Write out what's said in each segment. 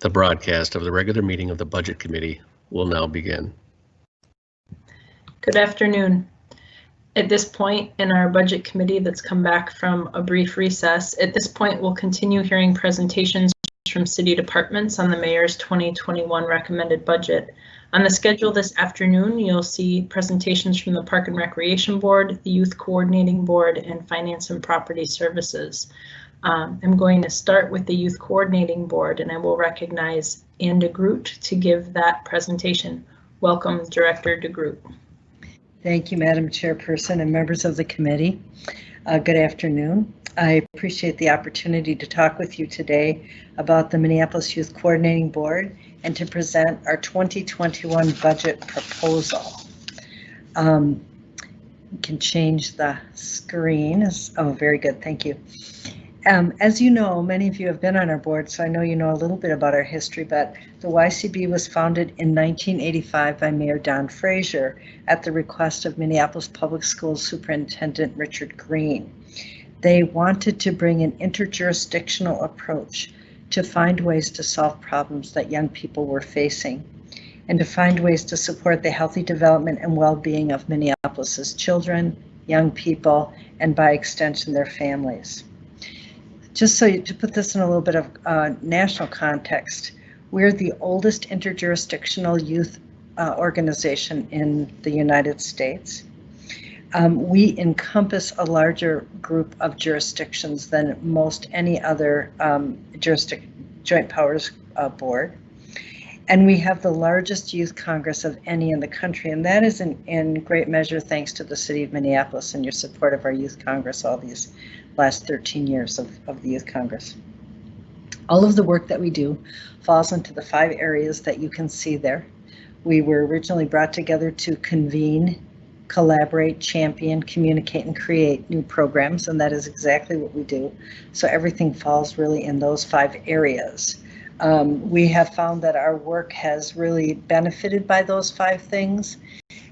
The broadcast of the regular meeting of the Budget Committee will now begin. Good afternoon. At this point in our Budget Committee that's come back from a brief recess, at this point we'll continue hearing presentations from city departments on the mayor's 2021 recommended budget. On the schedule this afternoon, you'll see presentations from the Park and Recreation Board, the Youth Coordinating Board, and Finance and Property Services. I'm going to start with the Youth Coordinating Board, and I will recognize Anne DeGroot to give that presentation. Welcome, Director DeGroot. Thank you, Madam Chairperson and members of the committee. Good afternoon. I appreciate the opportunity to talk with you today about the Minneapolis Youth Coordinating Board and to present our 2021 budget proposal. You can change the screen. Oh, very good. Thank you. As you know, many of you have been on our board, so I know you know a little bit about our history, but the YCB was founded in 1985 by Mayor Don Frazier at the request of Minneapolis Public Schools Superintendent Richard Green. They wanted to bring an interjurisdictional approach to find ways to solve problems that young people were facing and to find ways to support the healthy development and well-being of Minneapolis's children, young people, and by extension, their families. Just to put this in a little bit of national context, we're the oldest interjurisdictional youth organization in the United States. We encompass a larger group of jurisdictions than most any other joint powers board. And we have the largest youth congress of any in the country, and that is in great measure thanks to the city of Minneapolis and your support of our youth congress all these last 13 years of the Youth Congress. All of the work that we do falls into the 5 areas that you can see there. We were originally brought together to convene, collaborate, champion, communicate, and create new programs, and that is exactly what we do. So everything falls really in those 5 areas. We have found that our work has really benefited by those 5 things,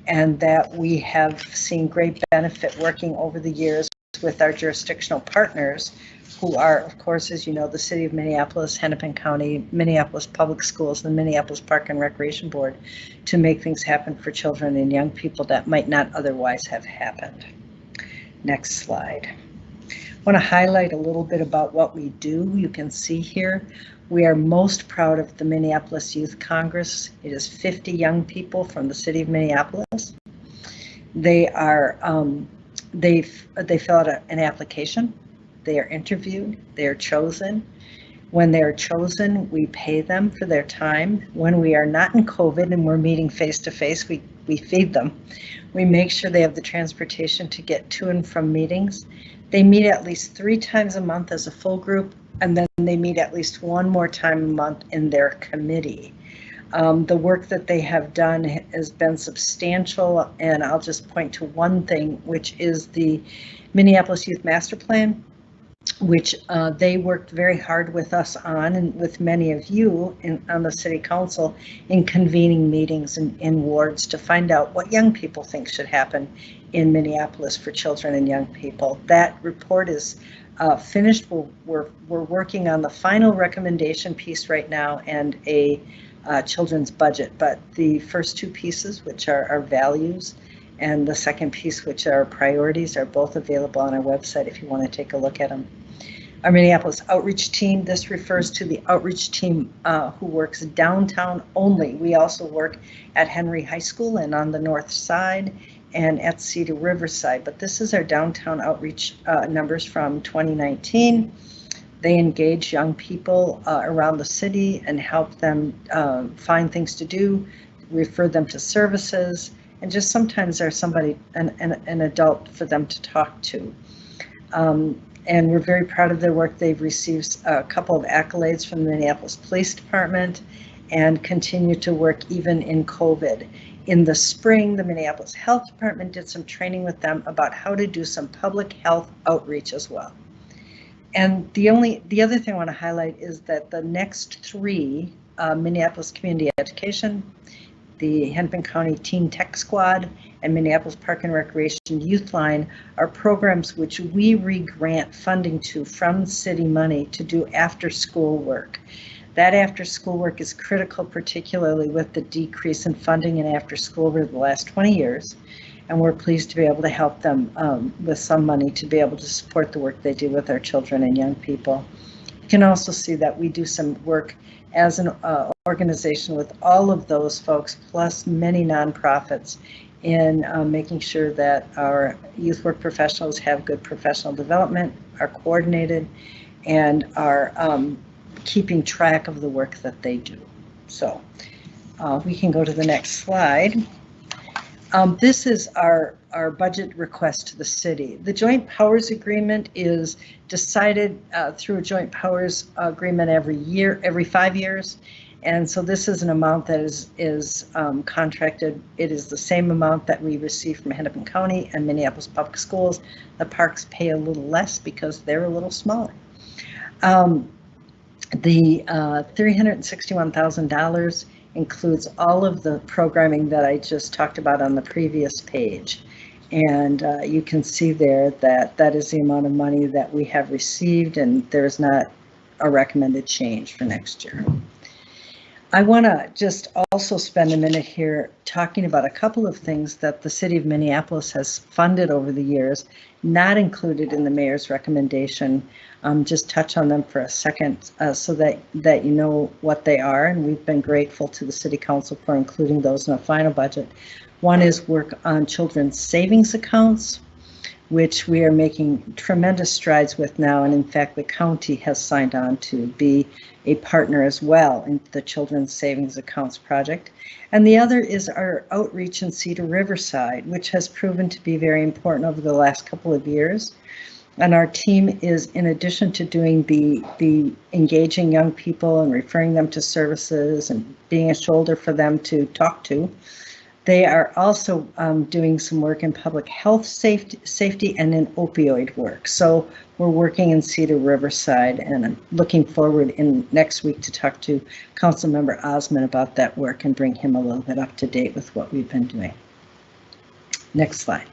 and that we have seen great benefit working over the years with our jurisdictional partners, who are, of course, as you know, the City of Minneapolis, Hennepin County, Minneapolis Public Schools, and the Minneapolis Park and Recreation Board, to make things happen for children and young people that might not otherwise have happened. Next slide. I want to highlight a little bit about what we do. You can see here, we are most proud of the Minneapolis Youth Congress. It is 50 young people from the City of Minneapolis. They are they fill out an application, they are interviewed, they are chosen. When they are chosen, we pay them for their time. When we are not in COVID and we're meeting face to face, we feed them. We make sure they have the transportation to get to and from meetings. They meet at least 3 times a month as a full group, and then they meet at least 1 more time a month in their committee. The work that they have done has been substantial, and I'll just point to one thing, which is the Minneapolis Youth Master Plan, which they worked very hard with us on, and with many of you on the City Council, in convening meetings in wards to find out what young people think should happen in Minneapolis for children and young people. That report is finished. We're working on the final recommendation piece right now and a children's budget, but the first 2 pieces, which are our values, and the second piece, which are priorities, are both available on our website if you want to take a look at them. Our Minneapolis outreach team, this refers to the outreach team who works downtown only. We also work at Henry High School and on the north side and at Cedar Riverside, but this is our downtown outreach numbers from 2019. They engage young people around the city and help them find things to do, refer them to services, and just sometimes are somebody, an adult for them to talk to. And we're very proud of their work. They've received a couple of accolades from the Minneapolis Police Department and continue to work even in COVID. In the spring, the Minneapolis Health Department did some training with them about how to do some public health outreach as well. And the other thing I want to highlight is that the next 3, Minneapolis Community Education, the Hennepin County Teen Tech Squad, and Minneapolis Park and Recreation Youth Line, are programs which we re-grant funding to from city money to do after school work. That after-school work is critical, particularly with the decrease in funding in after-school over the last 20 years. And we're pleased to be able to help them with some money to be able to support the work they do with our children and young people. You can also see that we do some work as an organization with all of those folks, plus many nonprofits, in making sure that our youth work professionals have good professional development, are coordinated, and are keeping track of the work that they do. So we can go to the next slide. This is our budget request to the city. The Joint Powers Agreement is decided through a Joint Powers Agreement every 5 years. And so this is an amount that is contracted. It is the same amount that we receive from Hennepin County and Minneapolis Public Schools. The parks pay a little less because they're a little smaller. The $361,000 includes all of the programming that I just talked about on the previous page. And you can see there that that is the amount of money that we have received, and there's not a recommended change for next year. I want to just also spend a minute here talking about a couple of things that the City of Minneapolis has funded over the years, not included in the mayor's recommendation. Just touch on them for a second so that you know what they are, and we've been grateful to the City Council for including those in the final budget. One is work on children's savings accounts, which we are making tremendous strides with now, and in fact the county has signed on to be a partner as well in the Children's Savings Accounts project. And the other is our outreach in Cedar Riverside, which has proven to be very important over the last couple of years. And our team is, in addition to doing the engaging young people and referring them to services and being a shoulder for them to talk to, they are also doing some work in public health safety and in opioid work. So we're working in Cedar Riverside, and I'm looking forward in next week to talk to Councilmember Osmond about that work and bring him a little bit up to date with what we've been doing. Next slide.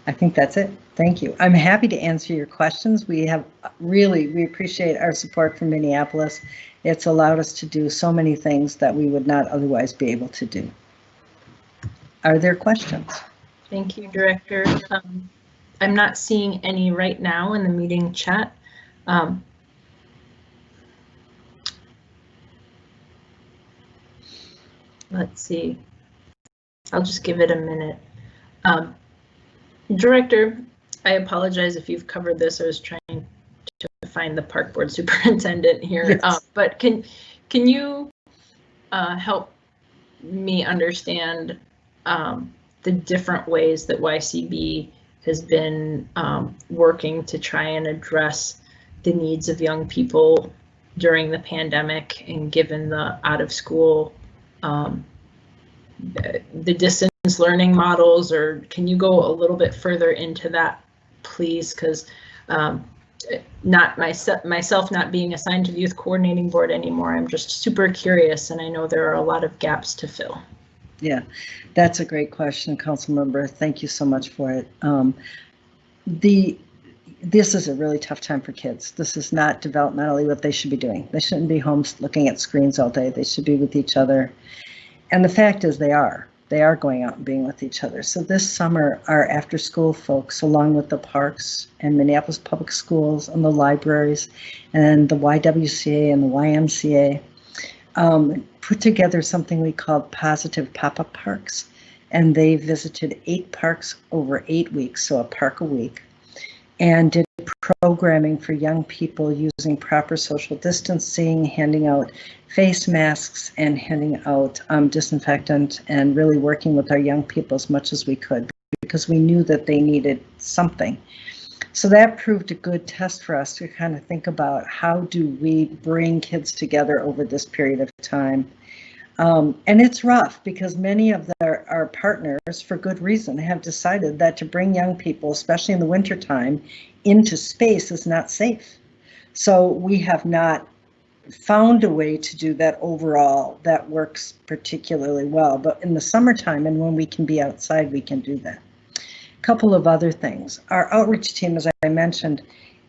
I think that's it. Thank you. I'm happy to answer your questions. We appreciate our support from Minneapolis. It's allowed us to do so many things that we would not otherwise be able to do. Are there questions? Thank you, Director. I'm not seeing any right now in the meeting chat. Let's see. I'll just give it a minute. Director, I apologize if you've covered this. I was trying to find the park board superintendent here, yes. But can you help me understand the different ways that YCB has been working to try and address the needs of young people during the pandemic, and given the out of school, the distance learning models, or can you go a little bit further into that, please? Because not myself not being assigned to the youth coordinating board anymore, I'm just super curious, and I know there are a lot of gaps to fill. Yeah, that's a great question, Council Member. Thank you so much for it. This is a really tough time for kids. This is not developmentally what they should be doing. They shouldn't be home looking at screens all day. They should be with each other. And the fact is they are going out and being with each other. So this summer, our after school folks, along with the parks and Minneapolis Public Schools and the libraries and the YWCA and the YMCA, put together something we called Positive Pop-Up Parks. And they visited 8 parks over 8 weeks, so a park a week, and did programming for young people using proper social distancing, handing out face masks and handing out disinfectant, and really working with our young people as much as we could, because we knew that they needed something. So that proved a good test for us to kind of think about how do we bring kids together over this period of time. And it's rough because many of our partners, for good reason, have decided that to bring young people, especially in the wintertime, into space is not safe. So we have not found a way to do that overall that works particularly well. But in the summertime and when we can be outside, we can do that. A couple of other things. Our outreach team, as I mentioned,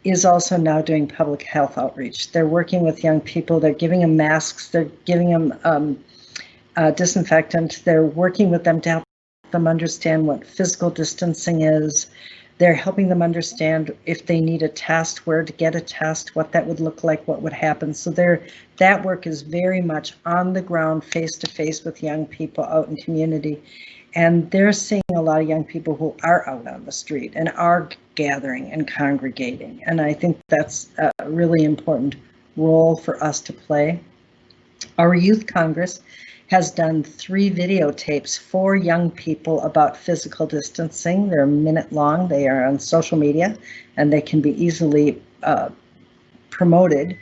is also now doing public health outreach. They're working with young people. They're giving them masks. They're giving them disinfectant. They're working with them to help them understand what physical distancing is. They're helping them understand if they need a test, where to get a test, what that would look like, what would happen. So that work is very much on the ground, face-to-face with young people out in community. And they're seeing a lot of young people who are out on the street and are gathering and congregating. And I think that's a really important role for us to play. Our Youth Congress has done 3 videotapes for young people about physical distancing. They're a minute long. They are on social media and they can be easily promoted.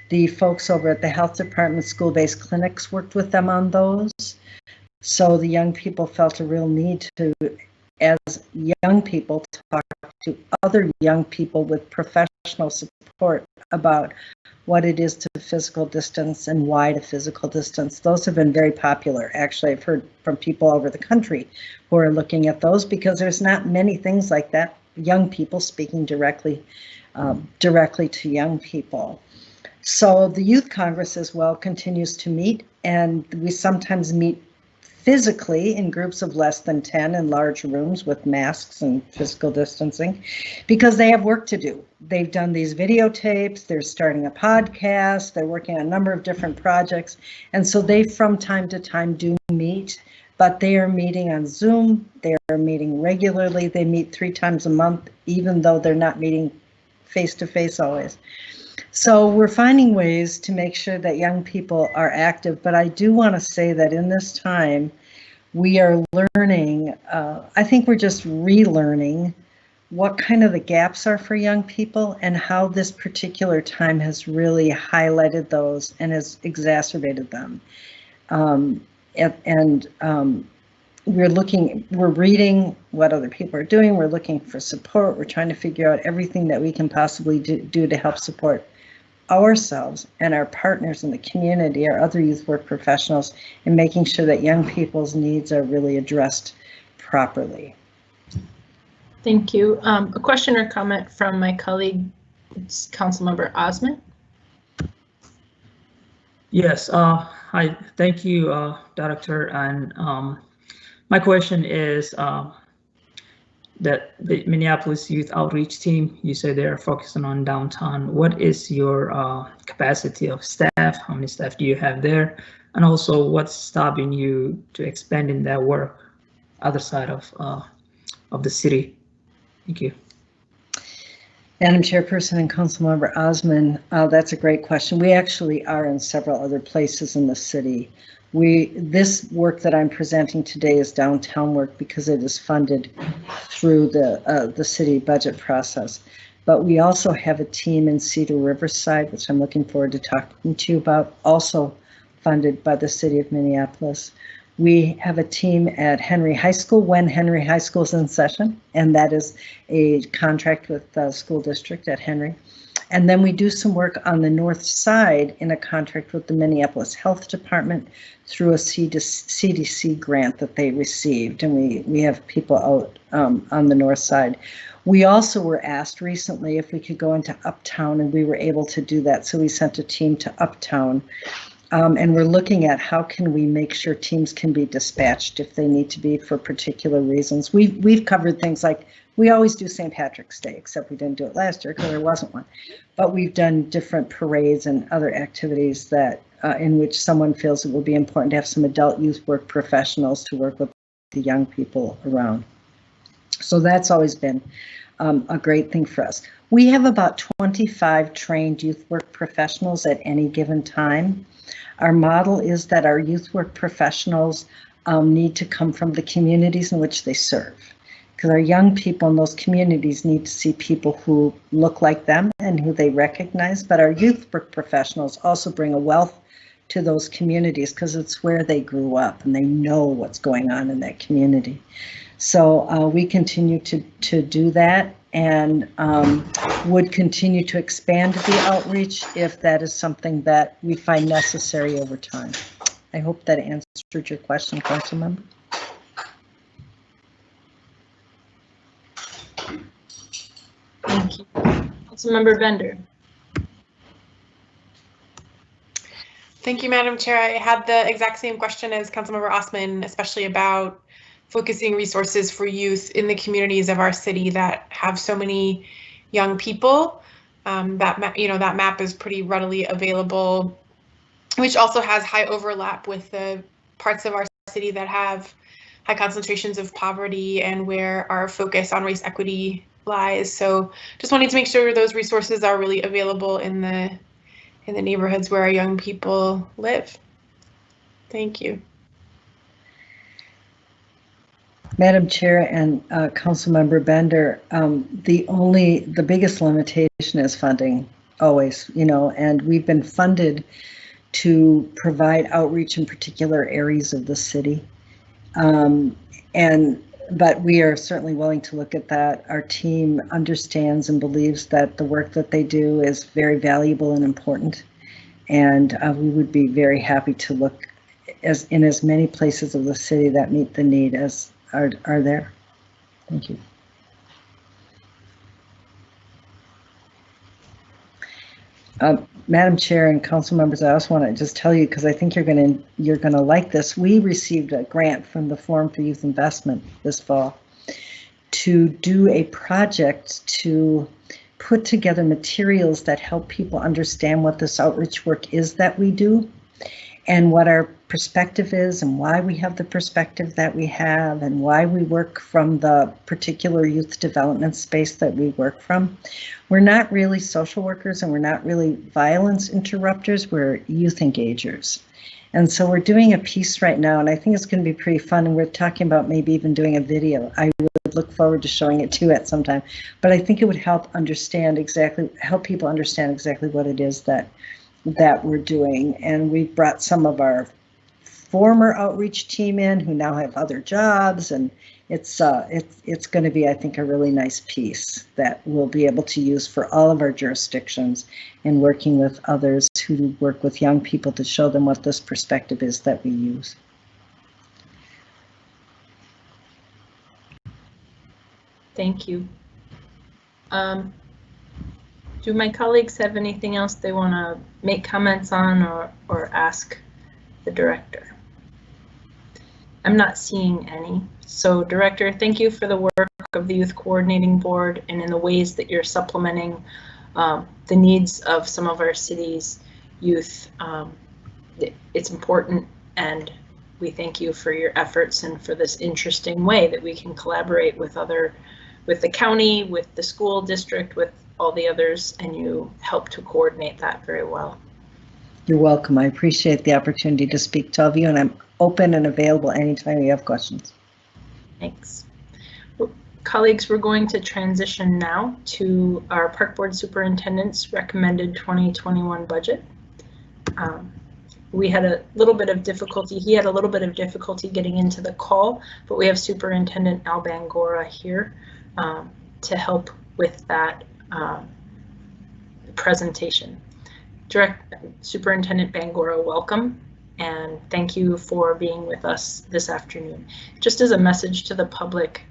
The folks over at the health department school-based clinics worked with them on those. So the young people felt a real need to, as young people, talk to other young people with professional support about what it is to physical distance and why to physical distance. Those have been very popular. Actually, I've heard from people all over the country who are looking at those because there's not many things like that. Young people speaking directly to young people. So the Youth Congress as well continues to meet, and we sometimes meet physically in groups of less than 10 in large rooms with masks and physical distancing because they have work to do. They've done these videotapes, they're starting a podcast, they're working on a number of different projects. And so they from time to time do meet, but they are meeting on Zoom, they are meeting regularly, they meet 3 times a month, even though they're not meeting face-to-face always. So we're finding ways to make sure that young people are active, but I do want to say that in this time, we are learning, I think we're just relearning what kind of the gaps are for young people and how this particular time has really highlighted those and has exacerbated them. We're reading what other people are doing, we're looking for support, we're trying to figure out everything that we can possibly do to help support ourselves and our partners in the community, our other youth work professionals, in making sure that young people's needs are really addressed properly. Thank you. A question or comment from my colleague, Councilmember Osmond. Yes, hi, thank you, Director. And my question is that the Minneapolis Youth Outreach Team, you say they're focusing on downtown. What is your capacity of staff? How many staff do you have there? And also, what's stopping you to expand in that work other side of the city? Thank you. Madam Chairperson and Councilmember Osmond, that's a great question. We actually are in several other places in the city. This work that I'm presenting today is downtown work because it is funded through the city budget process. But we also have a team in Cedar Riverside, which I'm looking forward to talking to you about, also funded by the city of Minneapolis. We have a team at Henry High School when Henry High School is in session, and that is a contract with the school district at Henry. And then we do some work on the north side in a contract with the Minneapolis Health Department through a CDC grant that they received, and we have people out on the north side. We also were asked recently if we could go into Uptown, and we were able to do that, so we sent a team to Uptown. And we're looking at how can we make sure teams can be dispatched if they need to be for particular reasons. We've covered things like, we always do St. Patrick's Day, except we didn't do it last year because there wasn't one. But we've done different parades and other activities that in which someone feels it will be important to have some adult youth work professionals to work with the young people around. So that's always been a great thing for us. We have about 25 trained youth work professionals at any given time. Our model is that our youth work professionals need to come from the communities in which they serve, because our young people in those communities need to see people who look like them and who they recognize, but our youth work professionals also bring a wealth to those communities because it's where they grew up and they know what's going on in that community. So we continue to do that and would continue to expand the outreach if that is something that we find necessary over time. I hope that answered your question, Councilmember. Thank you. Councilmember Bender. Thank you, Madam Chair. I had the exact same question as Councilmember Osman, especially about focusing resources for youth in the communities of our city that have so many young people. That map is pretty readily available, which also has high overlap with the parts of our city that have high concentrations of poverty and where our focus on race equity lies. So just wanted to make sure those resources are really available in the neighborhoods where our young people live. Thank you. Madam Chair and Councilmember Bender, the biggest limitation is funding, always, and we've been funded to provide outreach in particular areas of the city. But we are certainly willing to look at that. Our team understands and believes that the work that they do is very valuable and important. And we would be very happy to look in as many places of the city that meet the need as are there. Thank you. Madam Chair and council members, I also want to just tell you, because I think you're going to like this. We received a grant from the Forum for Youth Investment this fall to do a project to put together materials that help people understand what this outreach work is that we do and what our perspective is and why we have the perspective that we have and why we work from the particular youth development space that we work from. We're not really social workers and we're not really violence interrupters, we're youth engagers. And so we're doing a piece right now and I think it's going to be pretty fun, and we're talking about maybe even doing a video. I would look forward to showing it to you at some time, but I think it would help people understand exactly what it is that we're doing. And we've brought some of our former outreach team in who now have other jobs, and it's going to be, I think, a really nice piece that we'll be able to use for all of our jurisdictions in working with others who work with young people to show them what this perspective is that we use. Thank you. Do my colleagues have anything else they want to make comments on or ask the director? I'm not seeing any. So Director, thank you for the work of the Youth Coordinating Board and in the ways that you're supplementing the needs of some of our city's youth. It's important, and we thank you for your efforts and for this interesting way that we can collaborate with the county, with the school district, with all the others, and you help to coordinate that very well. You're welcome. I appreciate the opportunity to speak to all of you, and I'm open and available anytime you have questions. Thanks. Well, colleagues, we're going to transition now to our Park Board Superintendent's recommended 2021 budget. We had a little bit of difficulty. He had a little bit of difficulty getting into the call, but we have Superintendent Al Bangora here to help with that presentation. Superintendent Bangora, welcome, and thank you for being with us this afternoon. Just as a message to the public,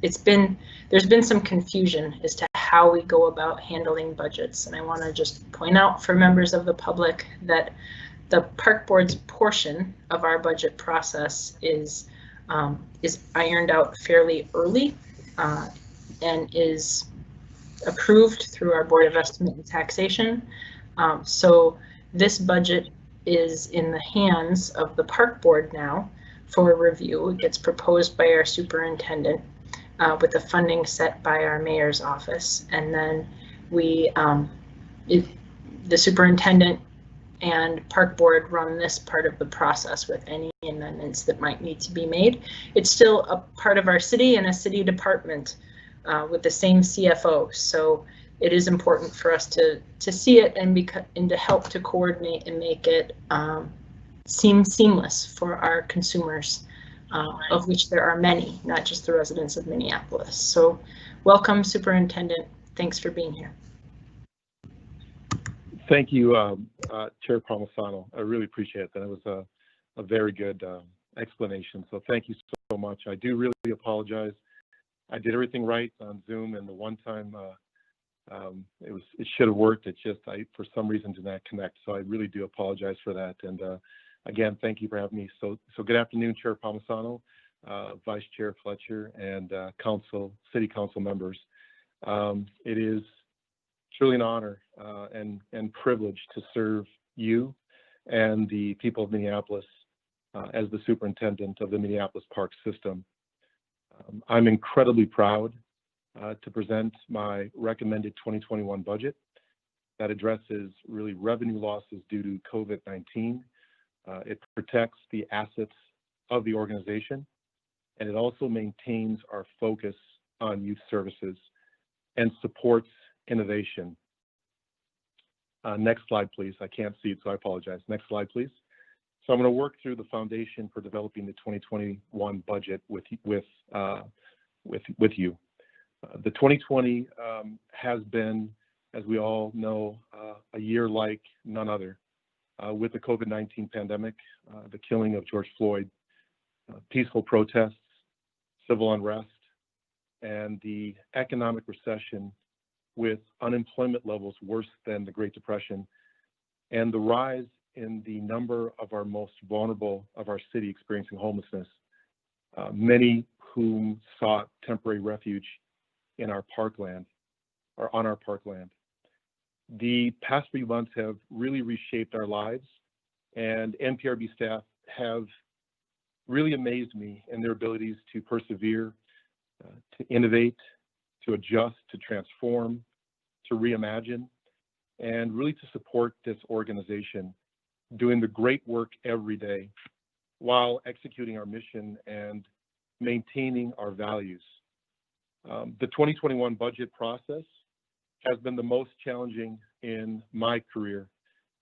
there's been some confusion as to how we go about handling budgets, and I want to just point out for members of the public that the Park Board's portion of our budget process is ironed out fairly early and is approved through our Board of Estimate and Taxation. So this budget is in the hands of the Park Board now for review. It gets proposed by our superintendent with the funding set by our mayor's office, and then the superintendent and Park Board run this part of the process with any amendments that might need to be made. It's still a part of our city and a city department with the same CFO, so it is important for us to see it and to help to coordinate and make it seem seamless for our consumers, of which there are many, not just the residents of Minneapolis. So welcome, Superintendent. Thanks for being here. Thank you, Chair Palmisano. I really appreciate that. It was a very good explanation, so thank you so much. I do really apologize. I did everything right on Zoom, and the one time It should have worked. It just, for some reason, did not connect. So I really do apologize for that. And again, thank you for having me. So good afternoon, Chair Palmisano, Vice Chair Fletcher, and City Council members. It is truly an honor and privilege to serve you and the people of Minneapolis as the Superintendent of the Minneapolis Park System. I'm incredibly proud to present my recommended 2021 budget that addresses really revenue losses due to COVID-19. It protects the assets of the organization, and it also maintains our focus on youth services and supports innovation. Next slide, please. I can't see it, so I apologize. Next slide, please. So I'm going to work through the foundation for developing the 2021 budget with you. The 2020 has been, as we all know, a year like none other, with the COVID-19 pandemic, the killing of George Floyd, peaceful protests, civil unrest, and the economic recession with unemployment levels worse than the Great Depression, and the rise in the number of our most vulnerable of our city experiencing homelessness, many whom sought temporary refuge in our parkland or on our parkland. The past few months have really reshaped our lives, and NPRB staff have really amazed me in their abilities to persevere, to innovate, to adjust, to transform, to reimagine, and really to support this organization doing the great work every day while executing our mission and maintaining our values. The 2021 budget process has been the most challenging in my career,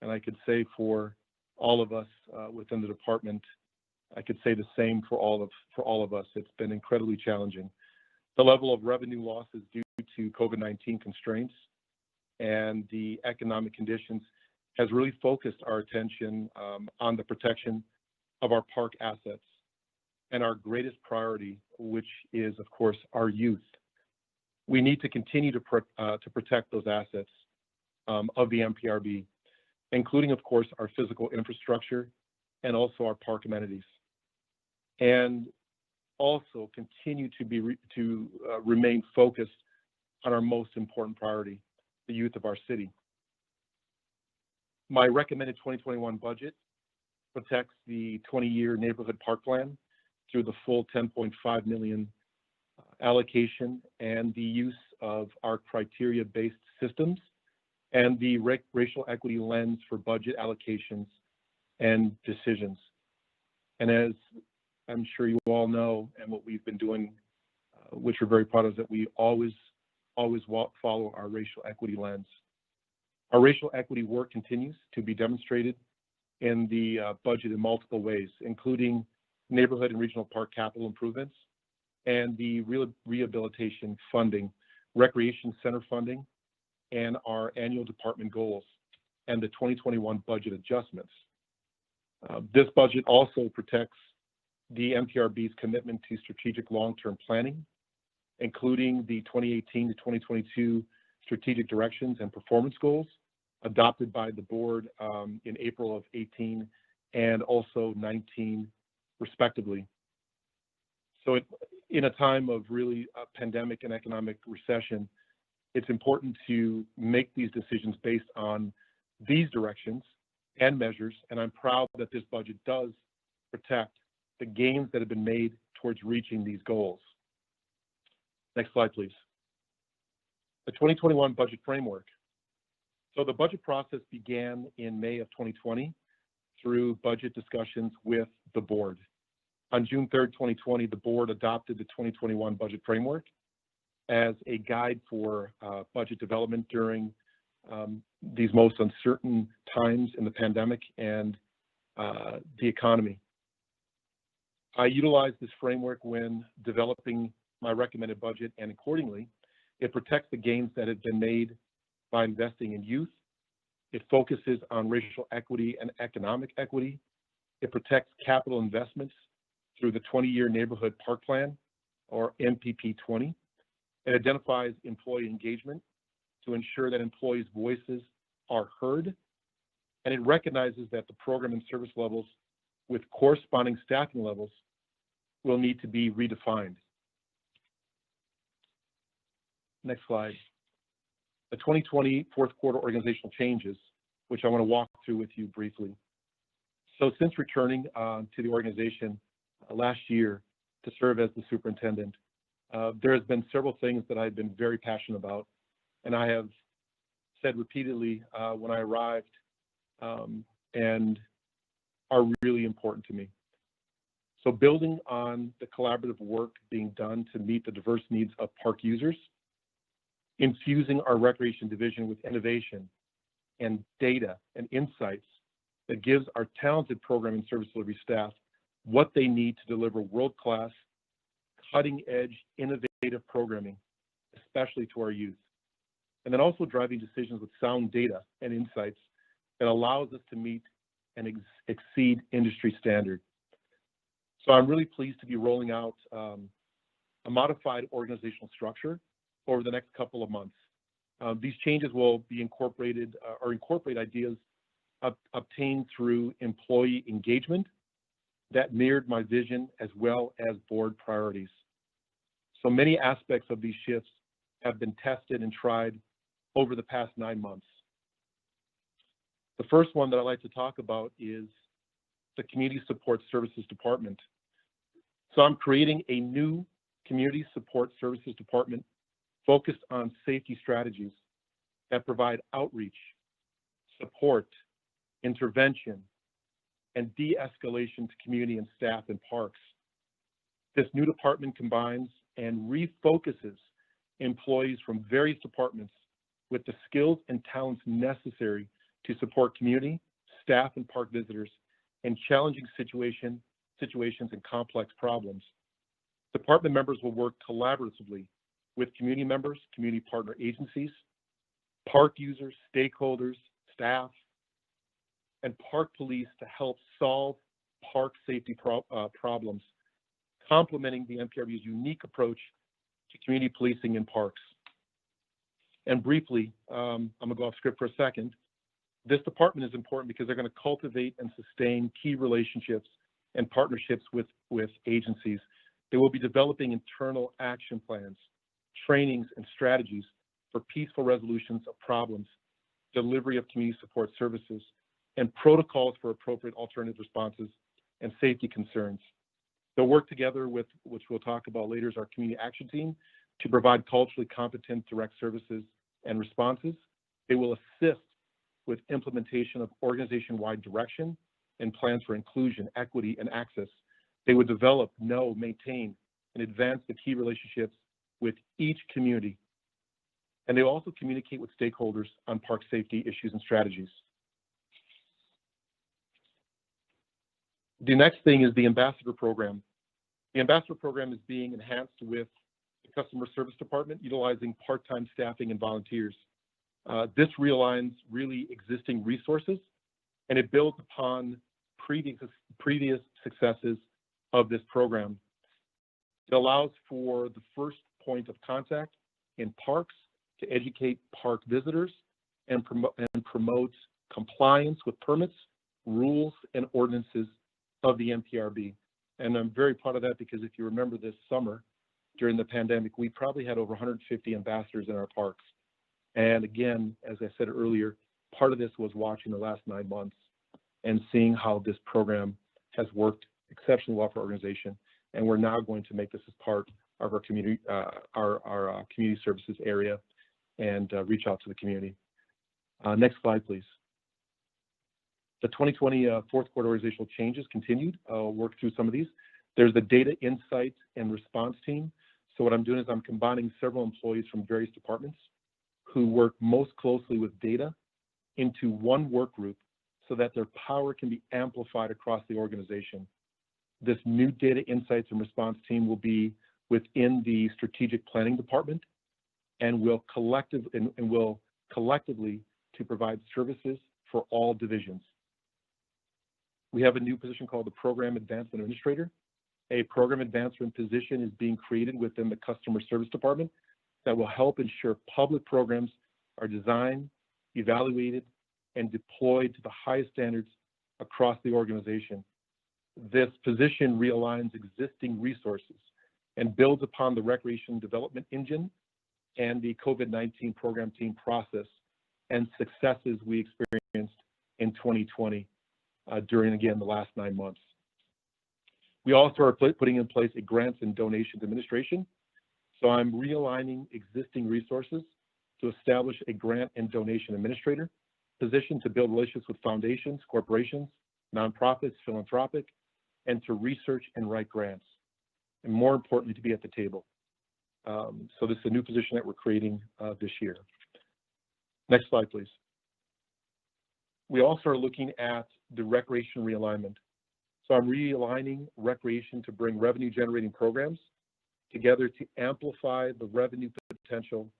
and I could say for all of us within the department, I could say the same for all of us. It's been incredibly challenging. The level of revenue losses due to COVID-19 constraints and the economic conditions has really focused our attention on the protection of our park assets and our greatest priority, which is, of course, our youth. We need to continue to protect those assets of the MPRB, including, of course, our physical infrastructure and also our park amenities, and also continue to remain focused on our most important priority, the youth of our city. My recommended 2021 budget protects the 20-year neighborhood park plan through the full $10.5 million allocation and the use of our criteria-based systems and the racial equity lens for budget allocations and decisions. And as I'm sure you all know, and what we've been doing, which we're very proud of, is that we always follow our racial equity lens. Our racial equity work continues to be demonstrated in the budget in multiple ways, including neighborhood and regional park capital improvements and the rehabilitation funding, recreation center funding, and our annual department goals and the 2021 budget adjustments. This budget also protects the MPRB's commitment to strategic long-term planning, including the 2018 to 2022 strategic directions and performance goals adopted by the board in April of 18 and also 19, respectively. So in a time of really pandemic and economic recession, it's important to make these decisions based on these directions and measures, and I'm proud that this budget does protect the gains that have been made towards reaching these goals. Next slide, please. The 2021 budget framework. So the budget process began in May of 2020 through budget discussions with the board. On June 3rd, 2020, the board adopted the 2021 budget framework as a guide for budget development during these most uncertain times in the pandemic and the economy. I utilized this framework when developing my recommended budget, and accordingly, it protects the gains that have been made by investing in youth. It focuses on racial equity and economic equity. It protects capital investments through the 20-year neighborhood park plan, or MPP 20. It identifies employee engagement to ensure that employees' voices are heard, and it recognizes that the program and service levels with corresponding staffing levels will need to be redefined. Next slide. The 2020 fourth quarter organizational changes, which I want to walk through with you briefly. So since returning to the organization last year to serve as the superintendent, there has been several things that I've been very passionate about, and I have said repeatedly when I arrived, and are really important to me. So building on the collaborative work being done to meet the diverse needs of park users, infusing our recreation division with innovation and data and insights that gives our talented program and service delivery staff what they need to deliver world-class, cutting-edge, innovative programming, especially to our youth. And then also driving decisions with sound data and insights that allows us to meet and exceed industry standard. So I'm really pleased to be rolling out a modified organizational structure over the next couple of months. These changes will be incorporated or incorporate ideas obtained through employee engagement that mirrored my vision as well as board priorities. So many aspects of these shifts have been tested and tried over the past 9 months. The first one that I'd like to talk about is the Community Support Services Department. So I'm creating a new Community Support Services Department focused on safety strategies that provide outreach, support, intervention, and de-escalation to community and staff in parks. This new department combines and refocuses employees from various departments with the skills and talents necessary to support community, staff, and park visitors in challenging situations and complex problems. Department members will work collaboratively with community members, community partner agencies, park users, stakeholders, staff, and park police to help solve park safety problems, complementing the MPRB's unique approach to community policing in parks. And briefly, I'm gonna go off script for a second. This department is important because they're gonna cultivate and sustain key relationships and partnerships with agencies. They will be developing internal action plans, trainings, and strategies for peaceful resolutions of problems, delivery of community support services, and protocols for appropriate alternative responses and safety concerns. They'll work together with, which we'll talk about later, is our community action team to provide culturally competent direct services and responses. They will assist with implementation of organization-wide direction and plans for inclusion, equity, and access. They would develop, know, maintain, and advance the key relationships with each community. And they will also communicate with stakeholders on park safety issues and strategies. The next thing is the ambassador program. The ambassador program is being enhanced with the customer service department, utilizing part-time staffing and volunteers. This realigns really existing resources, and it builds upon previous successes of this program. It allows for the first point of contact in parks to educate park visitors and promote compliance with permits, rules, and ordinances of the MPRB. And I'm very proud of that because if you remember this summer during the pandemic, we probably had over 150 ambassadors in our parks. And again, as I said earlier, part of this was watching the last 9 months and seeing how this program has worked exceptionally well for our organization. And we're now going to make this as part of our community, community services area and reach out to the community. Next slide, please. The 2020 fourth quarter organizational changes continued. I'll work through some of these. There's the data insight and response team. So what I'm doing is I'm combining several employees from various departments who work most closely with data into one work group so that their power can be amplified across the organization. This new data insights and response team will be within the strategic planning department and will collectively to provide services for all divisions. We have a new position called the Program Advancement Administrator. A program advancement position is being created within the Customer Service Department that will help ensure public programs are designed, evaluated, and deployed to the highest standards across the organization. This position realigns existing resources and builds upon the recreation development engine and the COVID-19 program team process and successes we experienced in 2020 during, again, the last 9 months. We also are putting in place a grants and donations administration. So I'm realigning existing resources to establish a grant and donation administrator position to build relationships with foundations, corporations, nonprofits, philanthropic, and to research and write grants, and more importantly, to be at the table. So this is a new position that we're creating this year. Next slide, please. We also are looking at the recreation realignment. So I'm realigning recreation to bring revenue generating programs together to amplify the revenue potential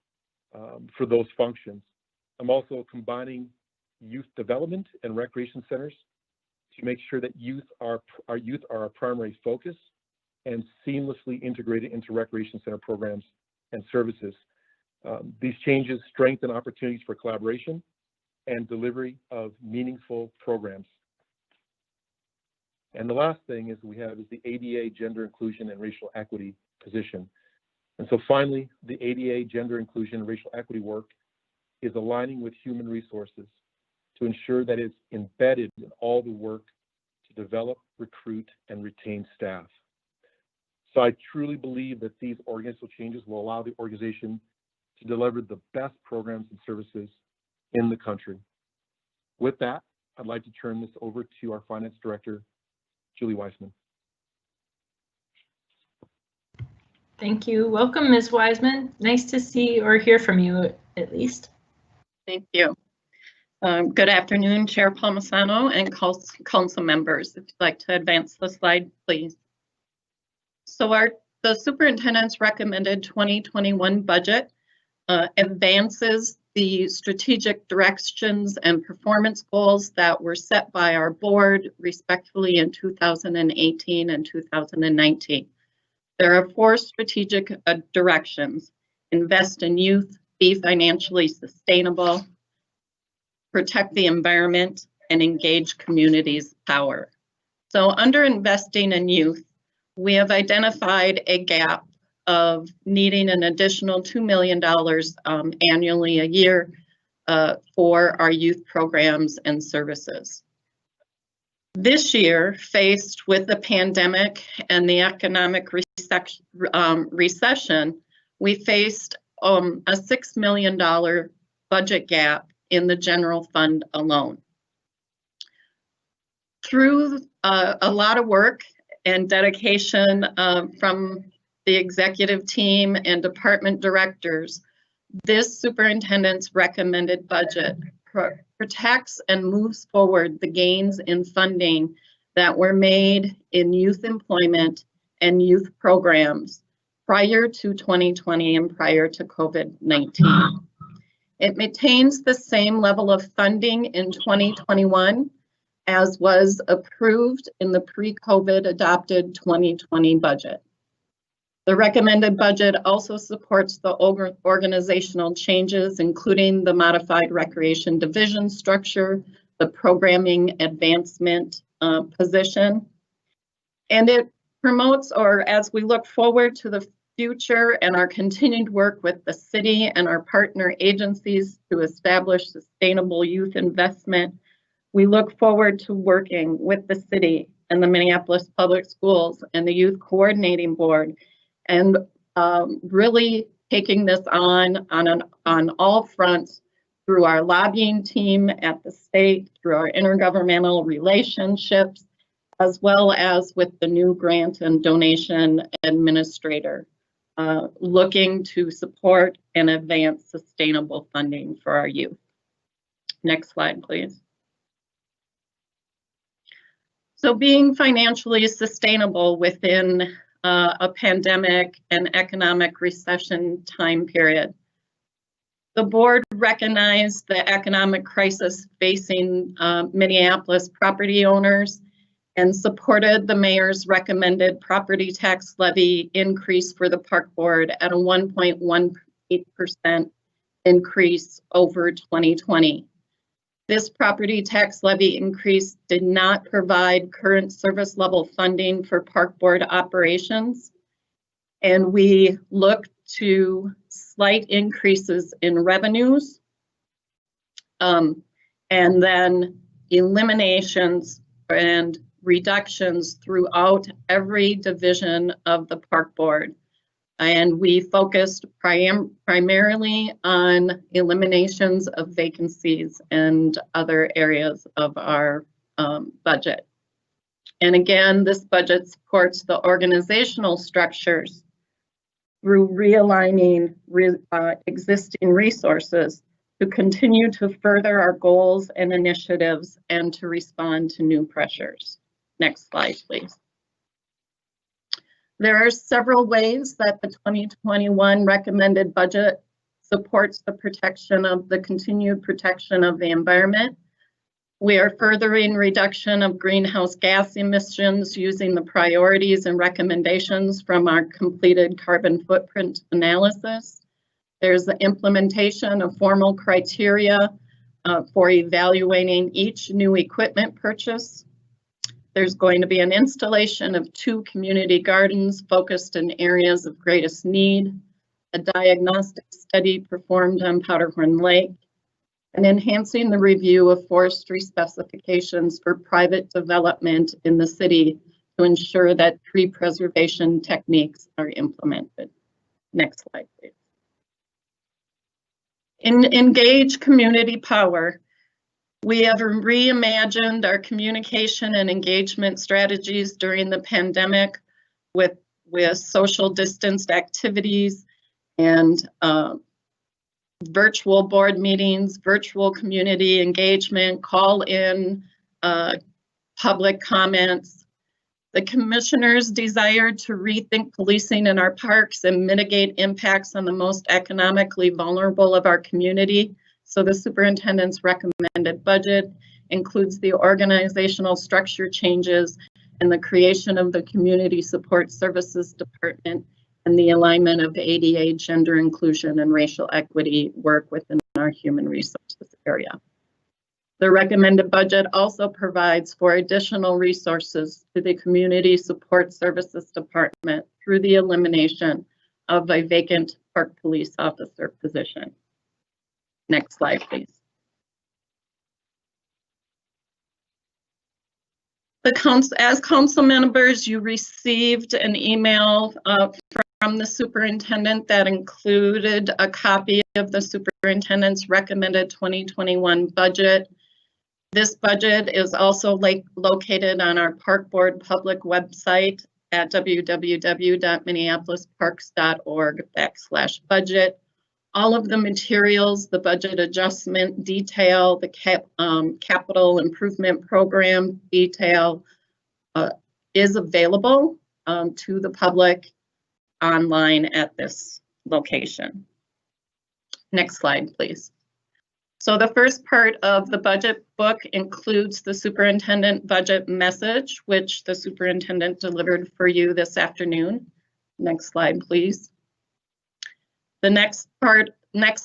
for those functions. I'm also combining youth development and recreation centers to make sure that our youth are our primary focus and seamlessly integrated into recreation center programs and services. These changes strengthen opportunities for collaboration and delivery of meaningful programs. And the last thing is the ADA gender inclusion and racial equity position. And so finally, the ADA gender inclusion and racial equity work is aligning with human resources to ensure that it's embedded in all the work to develop, recruit, and retain staff. So I truly believe that these organizational changes will allow the organization to deliver the best programs and services in the country. With that, I'd like to turn this over to our Finance Director, Julie Weissman. Thank you. Welcome, Ms. Wiseman. Nice to see or hear from you, at least. Thank you. Good afternoon, Chair Palmisano and council members. If you'd like to advance the slide, please. So the superintendent's recommended 2021 budget advances the strategic directions and performance goals that were set by our board respectively in 2018 and 2019. There are 4 strategic directions: invest in youth, be financially sustainable, protect the environment, and engage communities' power. So under investing in youth, we have identified a gap of needing an additional $2 million annually a year for our youth programs and services. This year, faced with the pandemic and the economic recession, we faced a $6 million budget gap in the general fund alone. Through a lot of work and dedication from the executive team and department directors, this superintendent's recommended budget protects and moves forward the gains in funding that were made in youth employment and youth programs prior to 2020 and prior to COVID-19. It maintains the same level of funding in 2021 as was approved in the pre-COVID adopted 2020 budget. The recommended budget also supports the organizational changes, including the modified recreation division structure, the programming advancement position, and it promotes, or as we look forward to the future and our continued work with the city and our partner agencies to establish sustainable youth investment, we look forward to working with the city and the Minneapolis Public Schools and the Youth Coordinating Board and really taking this on all fronts through our lobbying team at the state, through our intergovernmental relationships, as well as with the new grant and donation administrator, looking to support and advance sustainable funding for our youth. Next slide, please. So being financially sustainable within a pandemic and economic recession time period. The board recognized the economic crisis facing Minneapolis property owners and supported the mayor's recommended property tax levy increase for the park board at a 1.18% increase over 2020. This property tax levy increase did not provide current service level funding for park board operations, and we look to slight increases in revenues and then eliminations and reductions throughout every division of the park board. And we focused primarily on eliminations of vacancies and other areas of our budget. And again, this budget supports the organizational structures through realigning existing resources to continue to further our goals and initiatives and to respond to new pressures. Next slide, please. There are several ways that the 2021 recommended budget supports the continued protection of the environment. We are furthering reduction of greenhouse gas emissions using the priorities and recommendations from our completed carbon footprint analysis. There's the implementation of formal criteria for evaluating each new equipment purchase. There's going to be an installation of 2 community gardens focused in areas of greatest need, a diagnostic study performed on Powderhorn Lake, and enhancing the review of forestry specifications for private development in the city to ensure that tree preservation techniques are implemented. Next slide, please. Engage community power. We have reimagined our communication and engagement strategies during the pandemic with social distanced activities and virtual board meetings, virtual community engagement, call-in, public comments. The commissioners desired to rethink policing in our parks and mitigate impacts on the most economically vulnerable of our community. So the superintendent's recommended budget includes the organizational structure changes and the creation of the Community Support Services Department and the alignment of ADA, gender inclusion, and racial equity work within our human resources area. The recommended budget also provides for additional resources to the Community Support Services Department through the elimination of a vacant park police officer position. Next slide, please. As council members, you received an email from the superintendent that included a copy of the superintendent's recommended 2021 budget. This budget is also located on our Park Board public website at www.minneapolisparks.org/budget. All of the materials, the budget adjustment detail, the capital improvement program detail is available to the public online at this location. Next slide, please. So the first part of the budget book includes the superintendent budget message, which the superintendent delivered for you this afternoon. Next slide, please. The next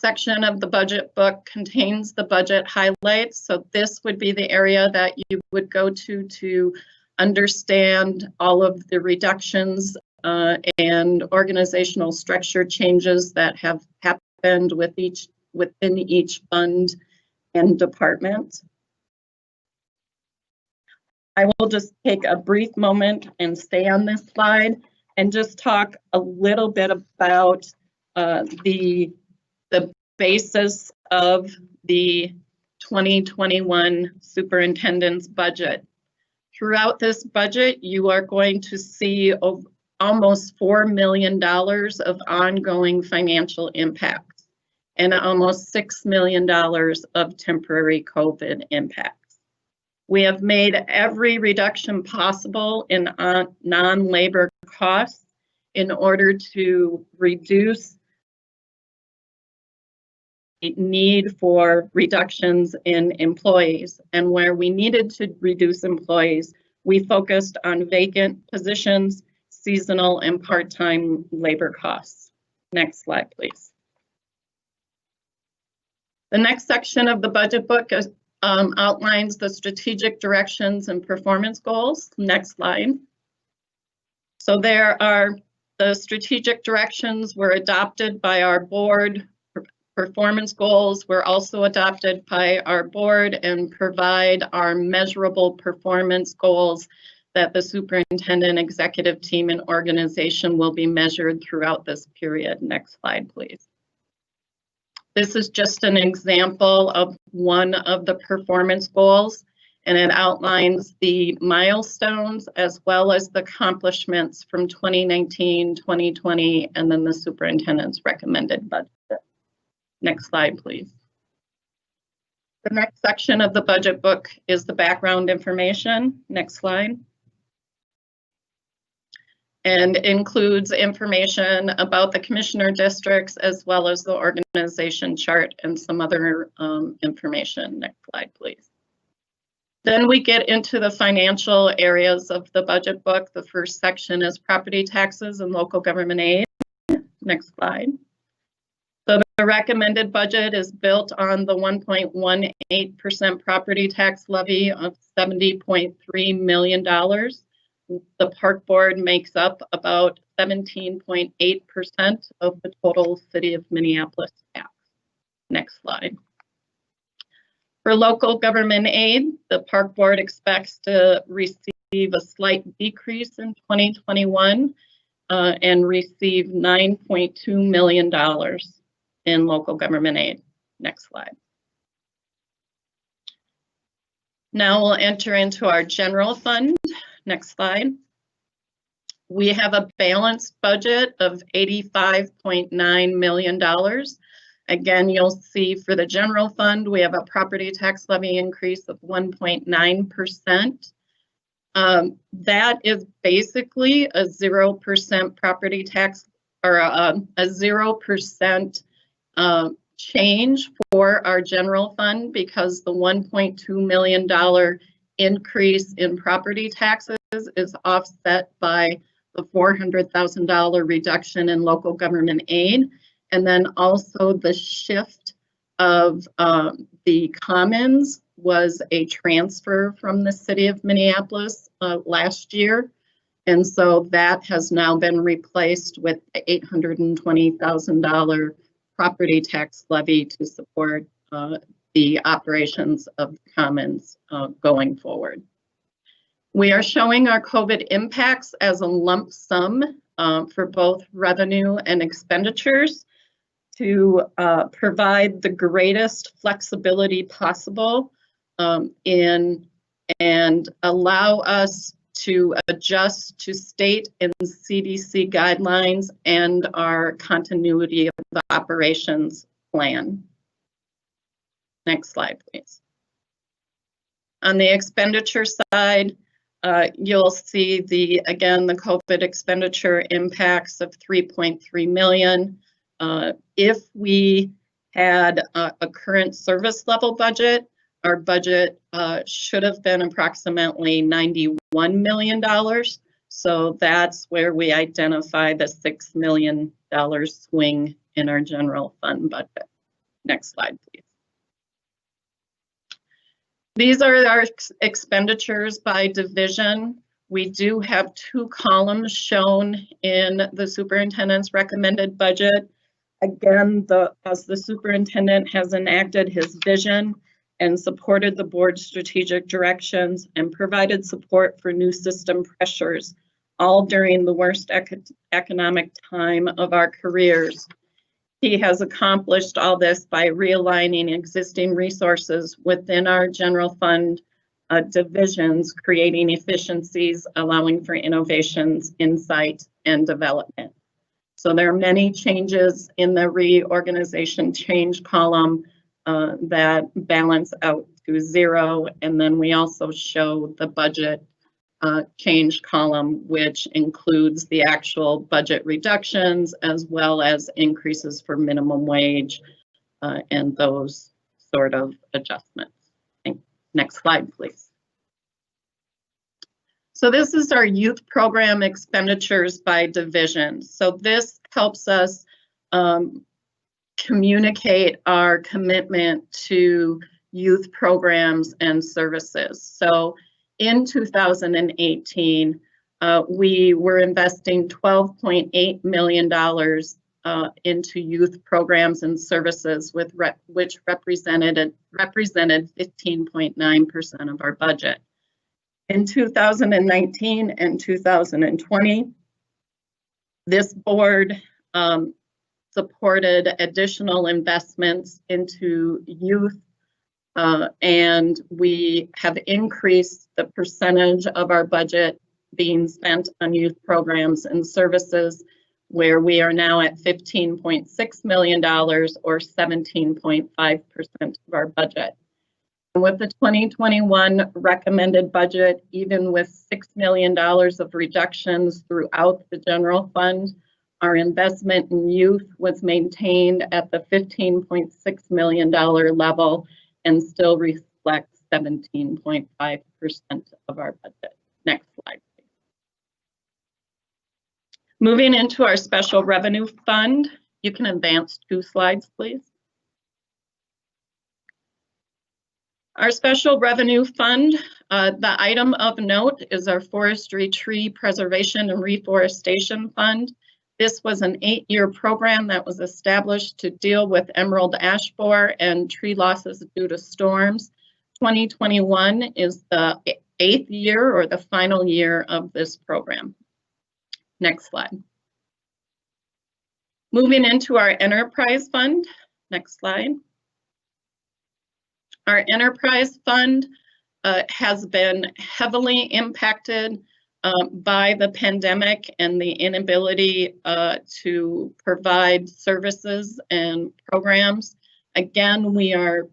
section of the budget book contains the budget highlights. So this would be the area that you would go to understand all of the reductions and organizational structure changes that have happened within each fund and department. I will just take a brief moment and stay on this slide and just talk a little bit about the basis of the 2021 superintendent's budget. Throughout this budget, you are going to see almost $4 million of ongoing financial impacts and almost $6 million of temporary COVID impacts. We have made every reduction possible in non-labor costs in order to reduce need for reductions in employees. And where we needed to reduce employees, we focused on vacant positions, seasonal and part-time labor costs. Next slide, please. The next section of the budget book is, outlines the strategic directions and performance goals. Next slide. So there are the strategic directions were adopted by our board. Performance goals were also adopted by our board and provide our measurable performance goals that the superintendent, executive team, and organization will be measured throughout this period. Next slide, please. This is just an example of one of the performance goals, and it outlines the milestones as well as the accomplishments from 2019, 2020, and then the superintendent's recommended budget. Next slide, please. The next section of the budget book is the background information. Next slide. And includes information about the commissioner districts as well as the organization chart and some other information. Next slide, please. Then we get into the financial areas of the budget book. The first section is property taxes and local government aid. Next slide. So the recommended budget is built on the 1.18% property tax levy of $70.3 million. The park board makes up about 17.8% of the total city of Minneapolis tax. Next slide. For local government aid, the park board expects to receive a slight decrease in 2021 and receive $9.2 million in local government aid. Next slide. Now we'll enter into our general fund. Next slide. We have a balanced budget of $85.9 million. Again, you'll see for the general fund, we have a property tax levy increase of 1.9%. That is basically a 0% property tax or a 0% change for our general fund because the $1.2 million increase in property taxes is offset by the $400,000 reduction in local government aid, and then also the shift of the commons was a transfer from the city of Minneapolis last year, and so that has now been replaced with the $820,000 property tax levy to support the operations of the commons going forward. We are showing our COVID impacts as a lump sum for both revenue and expenditures to provide the greatest flexibility possible and allow us to adjust to state and CDC guidelines and our continuity of the operations plan. Next slide, please. On the expenditure side, you'll see again the COVID expenditure impacts of $3.3 million. If we had a current service level budget, our budget should have been approximately $91 million. So that's where we identify the $6 million swing in our general fund budget. Next slide, please. These are our expenditures by division. We do have two columns shown in the superintendent's recommended budget. Again, as the superintendent has enacted his vision and supported the board's strategic directions and provided support for new system pressures, all during the worst economic time of our careers. He has accomplished all this by realigning existing resources within our general fund divisions, creating efficiencies, allowing for innovations, insight, and development. So there are many changes in the reorganization change column that balance out to zero. And then we also show the budget change column, which includes the actual budget reductions as well as increases for minimum wage and those sort of adjustments. Next slide, please. So this is our youth program expenditures by division. So this helps us communicate our commitment to youth programs and services. So in 2018, we were investing $12.8 million into youth programs and services, which represented 15.9% of our budget. In 2019 and 2020, this board supported additional investments into youth, and we have increased the percentage of our budget being spent on youth programs and services, where we are now at $15.6 million or 17.5% of our budget. With the 2021 recommended budget, even with $6 million of reductions throughout the general fund, our investment in youth was maintained at the $15.6 million level and still reflects 17.5% of our budget. Next slide, please. Moving into our special revenue fund, you can advance 2 slides, please. Our special revenue fund, the item of note is our forestry tree preservation and reforestation fund. This was an 8-year program that was established to deal with emerald ash borer and tree losses due to storms. 2021 is the 8th year or the final year of this program. Next slide. Moving into our enterprise fund. Next slide. Our enterprise fund has been heavily impacted by the pandemic and the inability to provide services and programs. Again, we are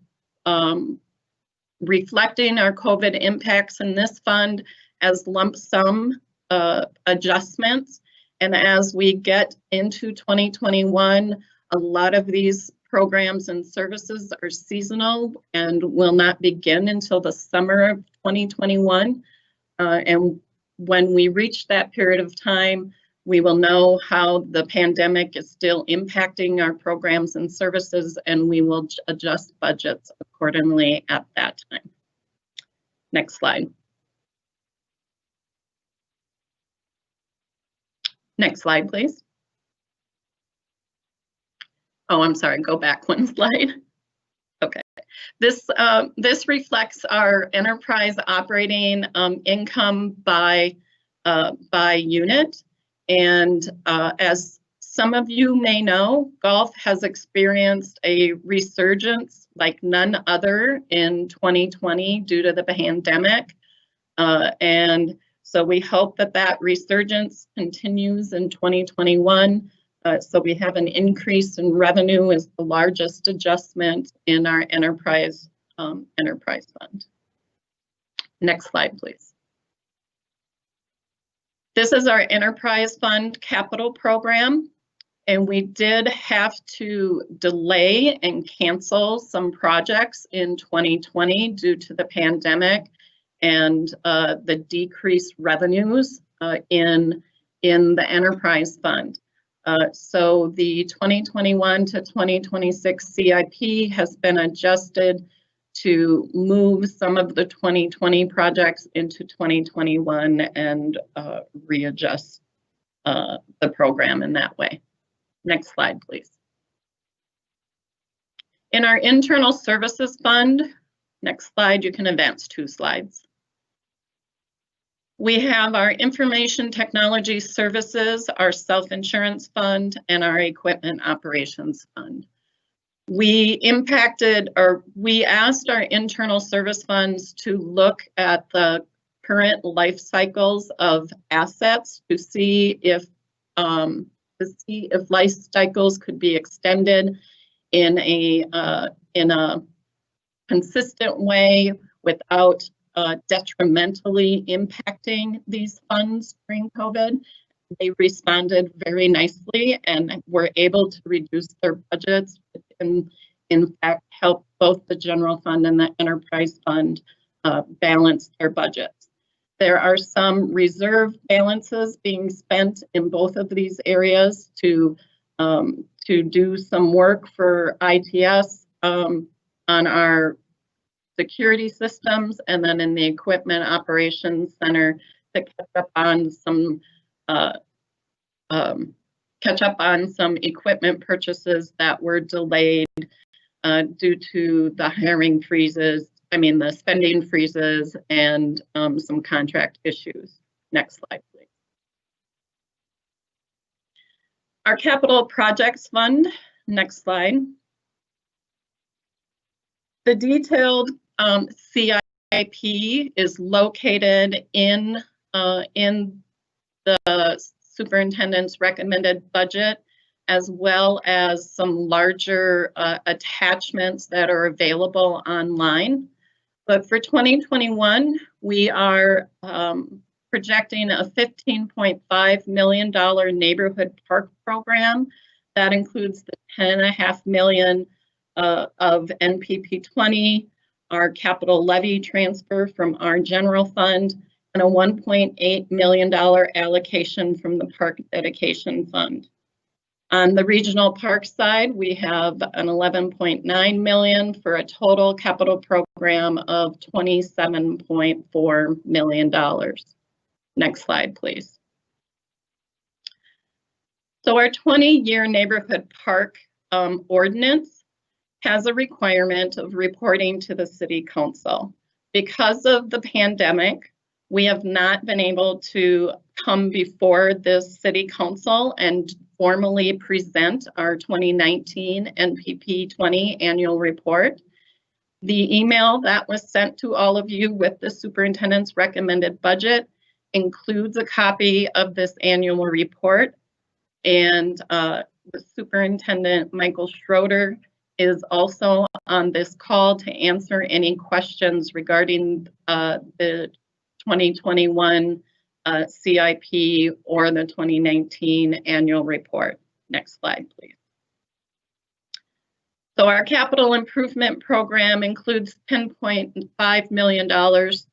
reflecting our COVID impacts in this fund as lump sum adjustments. And as we get into 2021, a lot of these programs and services are seasonal and will not begin until the summer of 2021. And when we reach that period of time, we will know how the pandemic is still impacting our programs and services, and we will adjust budgets accordingly at that time. Next slide. Next slide, please. Oh, I'm sorry, go back 1 slide. Okay. This reflects our enterprise operating income by unit. And as some of you may know, golf has experienced a resurgence like none other in 2020 due to the pandemic. And so we hope that that resurgence continues in 2021. So we have an increase in revenue as the largest adjustment in our enterprise fund. Next slide, please. This is our enterprise fund capital program, and we did have to delay and cancel some projects in 2020 due to the pandemic and the decreased revenues in the enterprise fund. So the 2021 to 2026 CIP has been adjusted to move some of the 2020 projects into 2021 and readjust the program in that way. Next slide, please. In our internal services fund, next slide, you can advance 2 slides. We have our information technology services, our self-insurance fund, and our equipment operations fund. We asked our internal service funds to look at the current life cycles of assets to see if life cycles could be extended in a consistent way without detrimentally impacting these funds during COVID. They responded very nicely and were able to reduce their budgets and in fact help both the general fund and the enterprise fund balance their budgets. There are some reserve balances being spent in both of these areas to to do some work for ITS on our security systems, and then in the Equipment Operations Center to catch up on some equipment purchases that were delayed due to the hiring freezes, the spending freezes, and some contract issues. Next slide, please. Our Capital Projects Fund, next slide. The detailed CIP is located in the superintendent's recommended budget, as well as some larger attachments that are available online. But for 2021, we are projecting a $15.5 million neighborhood park program. That includes the $10.5 million of NPP 20, our capital levy transfer from our general fund, and a $1.8 million allocation from the Park Dedication Fund. On the regional park side, we have an $11.9 million for a total capital program of $27.4 million. Next slide, please. So our 20-year neighborhood park ordinance has a requirement of reporting to the City Council. Because of the pandemic, we have not been able to come before this City Council and formally present our 2019 NPP 20 annual report. The email that was sent to all of you with the superintendent's recommended budget includes a copy of this annual report, and the Superintendent Michael Schroeder is also on this call to answer any questions regarding the 2021 CIP or the 2019 annual report. Next slide, please. So our capital improvement program includes $10.5 million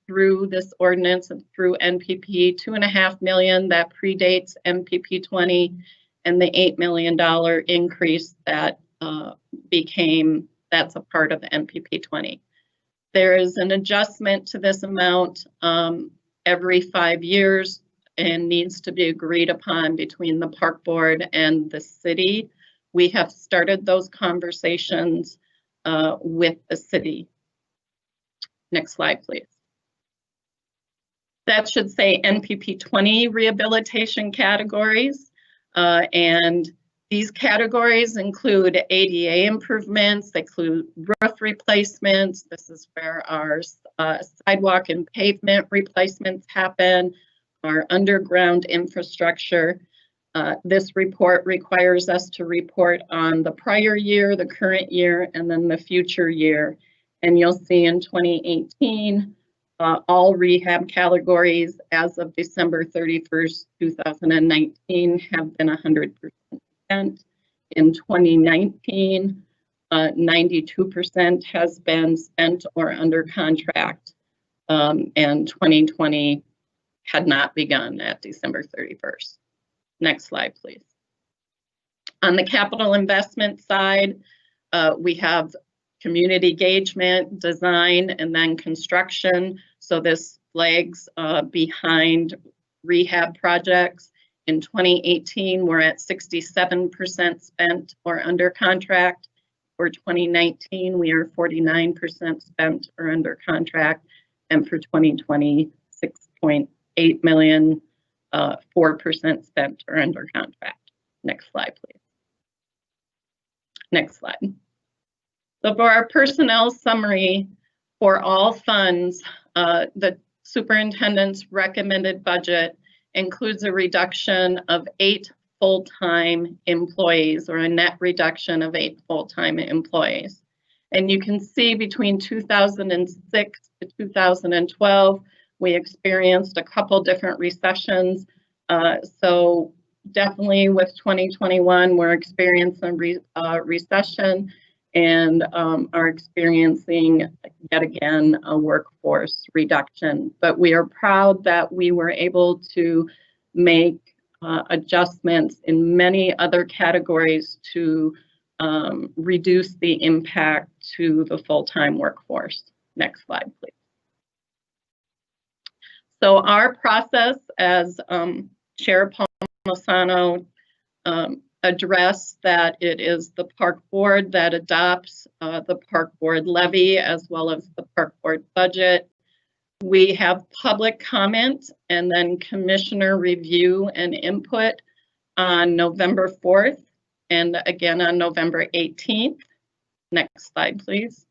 through this ordinance and through NPP, $2.5 million that predates NPP 20, and the $8 million increase that that's a part of the NPP 20. There is an adjustment to this amount every 5 years and needs to be agreed upon between the park board and the city. We have started those conversations with the city. Next slide, please. That should say NPP 20 rehabilitation categories. And these categories include ADA improvements, they include roof replacements. This is where our sidewalk and pavement replacements happen, our underground infrastructure. This report requires us to report on the prior year, the current year, and then the future year. And you'll see in 2018, all rehab categories as of December 31st, 2019 have been 100% spent. In 2019, 92% has been spent or under contract, and 2020 had not begun at December 31st. Next slide, please. On the capital investment side, we have community engagement, design, and then construction. So this lags behind rehab projects. In 2018, we're at 67% spent or under contract. For 2019, we are 49% spent or under contract. And for 2020, $6.8 million, 4% spent or under contract. Next slide, please. Next slide. So for our personnel summary for all funds, the superintendent's recommended budget includes a reduction of 8 full-time employees, or a net reduction of 8 full-time employees. And you can see between 2006 to 2012, we experienced a couple different recessions. So definitely with 2021, we're experiencing a recession and are experiencing yet again a workforce reduction. But we are proud that we were able to make adjustments in many other categories to reduce the impact to the full-time workforce. Next slide, please. So our process, as Chair Palmisano addressed, that it is the Park Board that adopts the Park Board levy as well as the Park Board budget. We have public comment and then commissioner review and input on November 4th and again on November 18th. Next slide, please.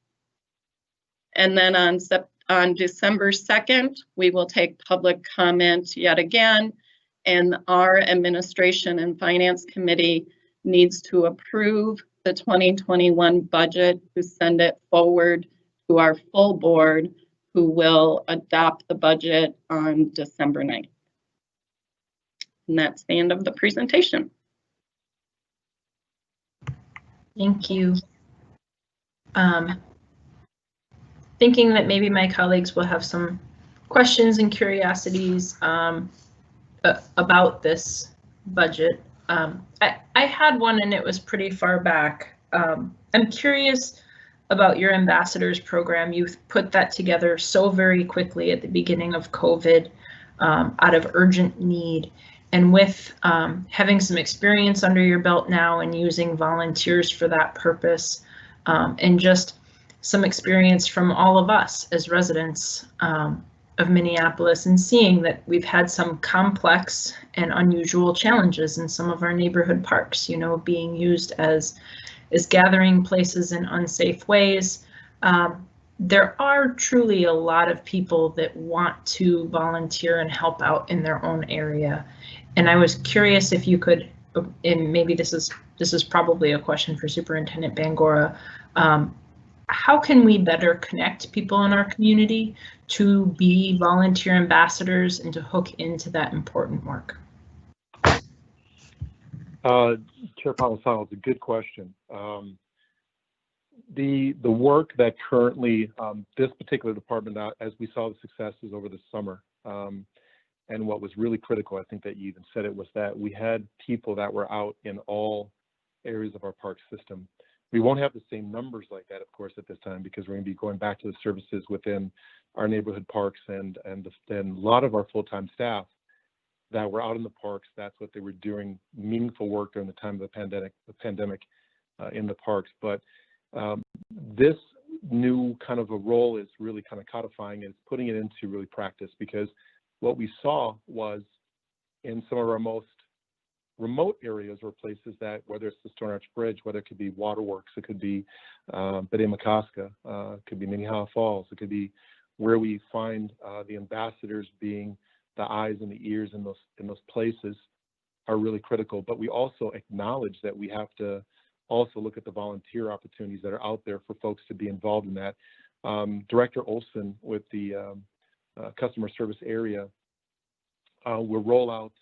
And then on December 2nd, we will take public comment yet again, and our Administration and Finance Committee needs to approve the 2021 budget to send it forward to our full board, who will adopt the budget on December 9th. And that's the end of the presentation. Thank you. Thinking that maybe my colleagues will have some questions and curiosities about this budget. I had one and it was pretty far back. I'm curious about your ambassadors program. You've put that together so very quickly at the beginning of COVID out of urgent need. And with having some experience under your belt now and using volunteers for that purpose, and just some experience from all of us as residents of Minneapolis, and seeing that we've had some complex and unusual challenges in some of our neighborhood parks, you know, being used as gathering places in unsafe ways. There are truly a lot of people that want to volunteer and help out in their own area. And I was curious if you could, and maybe this is probably a question for Superintendent Bangora, how can we better connect people in our community to be volunteer ambassadors and to hook into that important work? Chair Palmisano, it's a good question. The work that currently this particular department, as we saw the successes over the summer, and what was really critical, I think that you even said it, was that we had people that were out in all areas of our park system. We won't have the same numbers like that, of course, at this time, because we're going to be going back to the services within our neighborhood parks, and then a lot of our full-time staff that were out in the parks, that's what they were doing, meaningful work during the time of the pandemic in the parks. But this new kind of a role is really kind of codifying and putting it into really practice, because what we saw was in some of our most remote areas or places that, whether it's the Stone Arch Bridge, whether it could be waterworks, it could be Bede-Makaska, it could be Minnehaha Falls, it could be where we find the ambassadors being the eyes and the ears in those places are really critical. But we also acknowledge that we have to also look at the volunteer opportunities that are out there for folks to be involved in that. Director Olson with the customer service area will roll out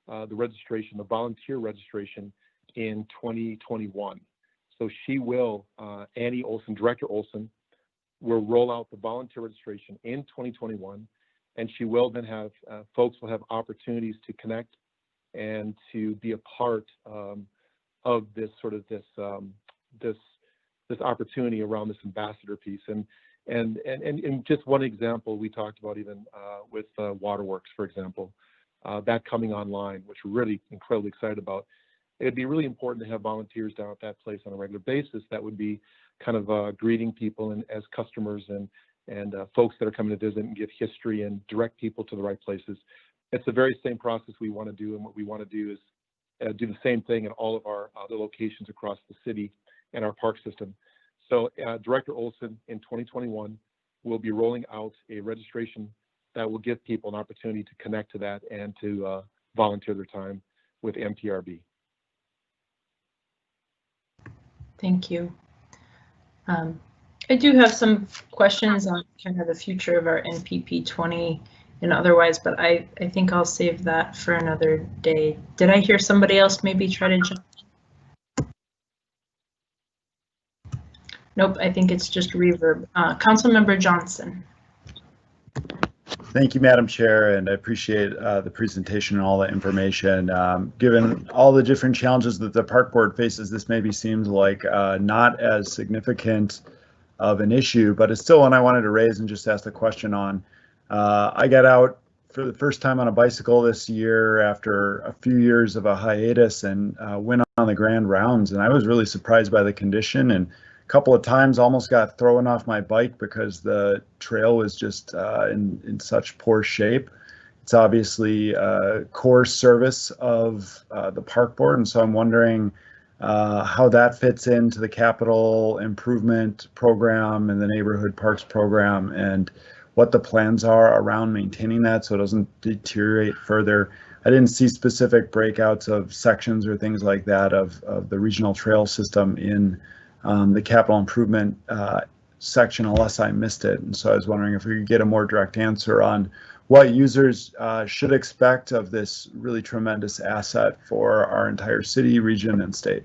the registration, the volunteer registration in 2021. So she will, Annie Olson, Director Olson, will roll out the volunteer registration in 2021, and she will then have, folks will have opportunities to connect and to be a part of this sort of this opportunity around this ambassador piece. And just one example we talked about, even with waterworks, for example, that coming online, which we're really incredibly excited about. It'd be really important to have volunteers down at that place on a regular basis that would be kind of greeting people and as customers and folks that are coming to visit and give history and direct people to the right places. It's the very same process we want to do, and what we want to do is do the same thing in all of our other locations across the city and our park system. So Director Olson in 2021 will be rolling out a registration that will give people an opportunity to connect to that and to volunteer their time with MTRB. Thank you. I do have some questions on kind of the future of our NPP 20 and otherwise, but I think I'll save that for another day. Did I hear somebody else maybe try to jump? Nope, I think it's just reverb. Councilmember Johnson. Thank you, Madam Chair, and I appreciate the presentation and all the information. Given all the different challenges that the Park Board faces, this maybe seems like not as significant of an issue, but it's still one I wanted to raise and just ask the question on. I got out for the first time on a bicycle this year after a few years of a hiatus and went on the grand rounds, and I was really surprised by the condition, and a couple of times almost got thrown off my bike because the trail was just in such poor shape. It's obviously a core service of the Park Board, and so I'm wondering how that fits into the capital improvement program and the neighborhood parks program, and what the plans are around maintaining that so it doesn't deteriorate further. I didn't see specific breakouts of sections or things like that of the regional trail system in the capital improvement section unless I missed it. And so I was wondering if we could get a more direct answer on what users should expect of this really tremendous asset for our entire city, region, and state.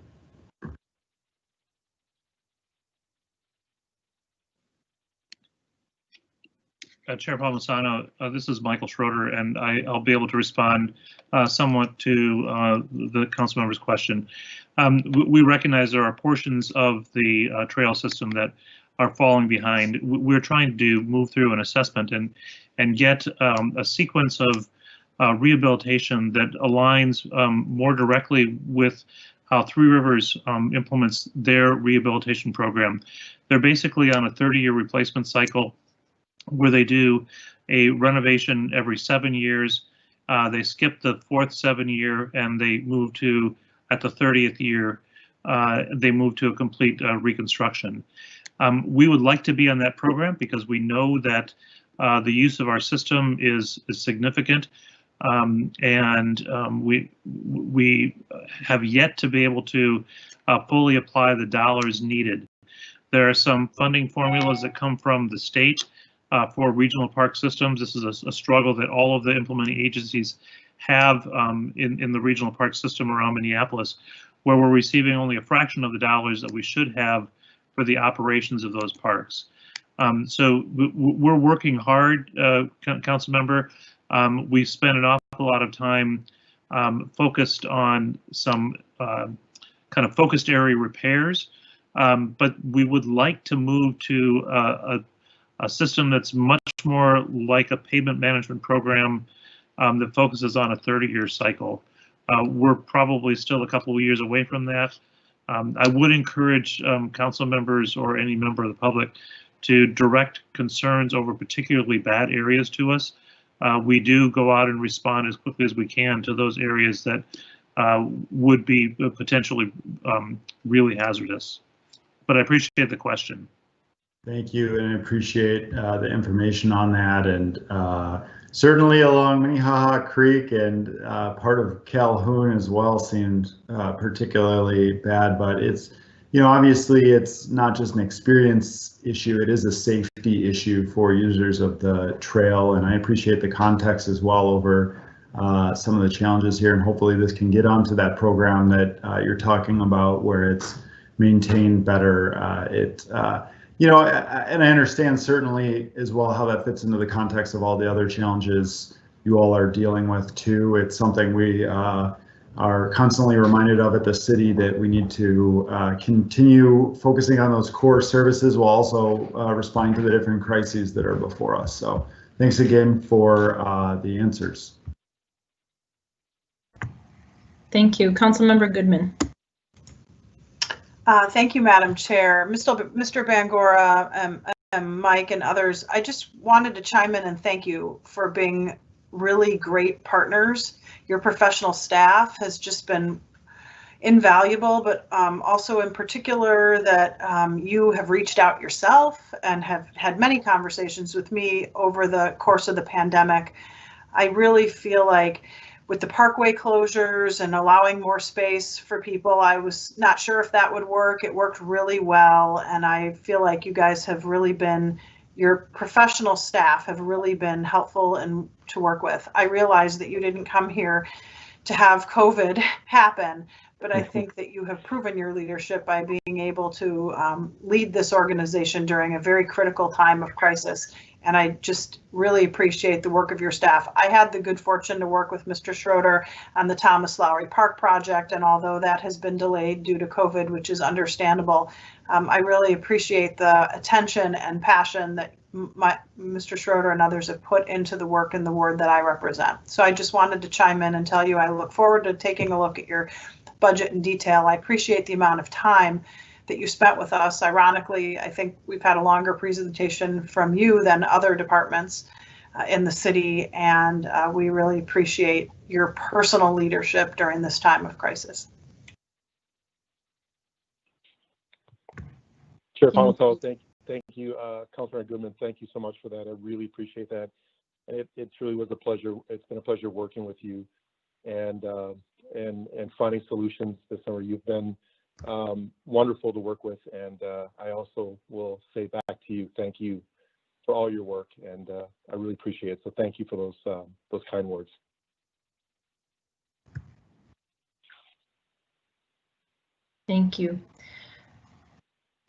Chair Palmisano, this is Michael Schroeder, and I'll be able to respond somewhat to the council member's question. We recognize there are portions of the trail system that are falling behind. We're trying to move through an assessment and get a sequence of rehabilitation that aligns more directly with how Three Rivers implements their rehabilitation program. They're basically on a 30-year replacement cycle, where they do a renovation every 7 years. They skip the fourth 7 year and they move to, at the 30th year, they move to a complete reconstruction. We would like to be on that program because we know that the use of our system is significant, and we have yet to be able to fully apply the dollars needed. There are some funding formulas that come from the state for regional park systems. This is a struggle that all of the implementing agencies have in the regional park system around Minneapolis, where we're receiving only a fraction of the dollars that we should have for the operations of those parks. So we're working hard, council member. We've spent an awful lot of time focused on some kind of focused area repairs, but we would like to move to a system that's much more like a pavement management program that focuses on a 30-year cycle. We're probably still a couple of years away from that. I would encourage council members or any member of the public to direct concerns over particularly bad areas to us. We do go out and respond as quickly as we can to those areas that would be potentially really hazardous. But I appreciate the question. Thank you, and I appreciate the information on that, and certainly along Minnehaha Creek and part of Calhoun as well seemed particularly bad, but it's, you know, obviously it's not just an experience issue, it is a safety issue for users of the trail, and I appreciate the context as well over some of the challenges here, and hopefully this can get onto that program that you're talking about where it's maintained better. You know, and I understand certainly as well how that fits into the context of all the other challenges you all are dealing with too. It's something we are constantly reminded of at the city, that we need to continue focusing on those core services while also responding to the different crises that are before us. So thanks again for the answers. Thank you. Councilmember Goodman. Thank you, Madam Chair. Mr. Bangura, Mike and others, I just wanted to chime in and thank you for being really great partners. Your professional staff has just been invaluable, but also in particular that you have reached out yourself and have had many conversations with me over the course of the pandemic. I really feel like with the parkway closures and allowing more space for people, I was not sure if that would work. It worked really well, and I feel like you guys have really been, your professional staff have really been helpful and to work with. I realize that you didn't come here to have COVID happen, but I think that you have proven your leadership by being able to lead this organization during a very critical time of crisis. And I just really appreciate the work of your staff. I had the good fortune to work with Mr. Schroeder on the Thomas Lowry Park project, and although that has been delayed due to COVID, which is understandable, I really appreciate the attention and passion that Mr. Schroeder and others have put into the work in the ward that I represent. So I just wanted to chime in and tell you I look forward to taking a look at your budget in detail. I appreciate the amount of time that you spent with us. Ironically, I think we've had a longer presentation from you than other departments in the city, and we really appreciate your personal leadership during this time of crisis. Chair Palmatello, thank you, Councilor Goodman. Thank you so much for that. I really appreciate that. And it truly was a pleasure. It's been a pleasure working with you and finding solutions this summer. You've been wonderful to work with, and I also will say back to you, thank you for all your work, and I really appreciate it. So thank you for those kind words. Thank you.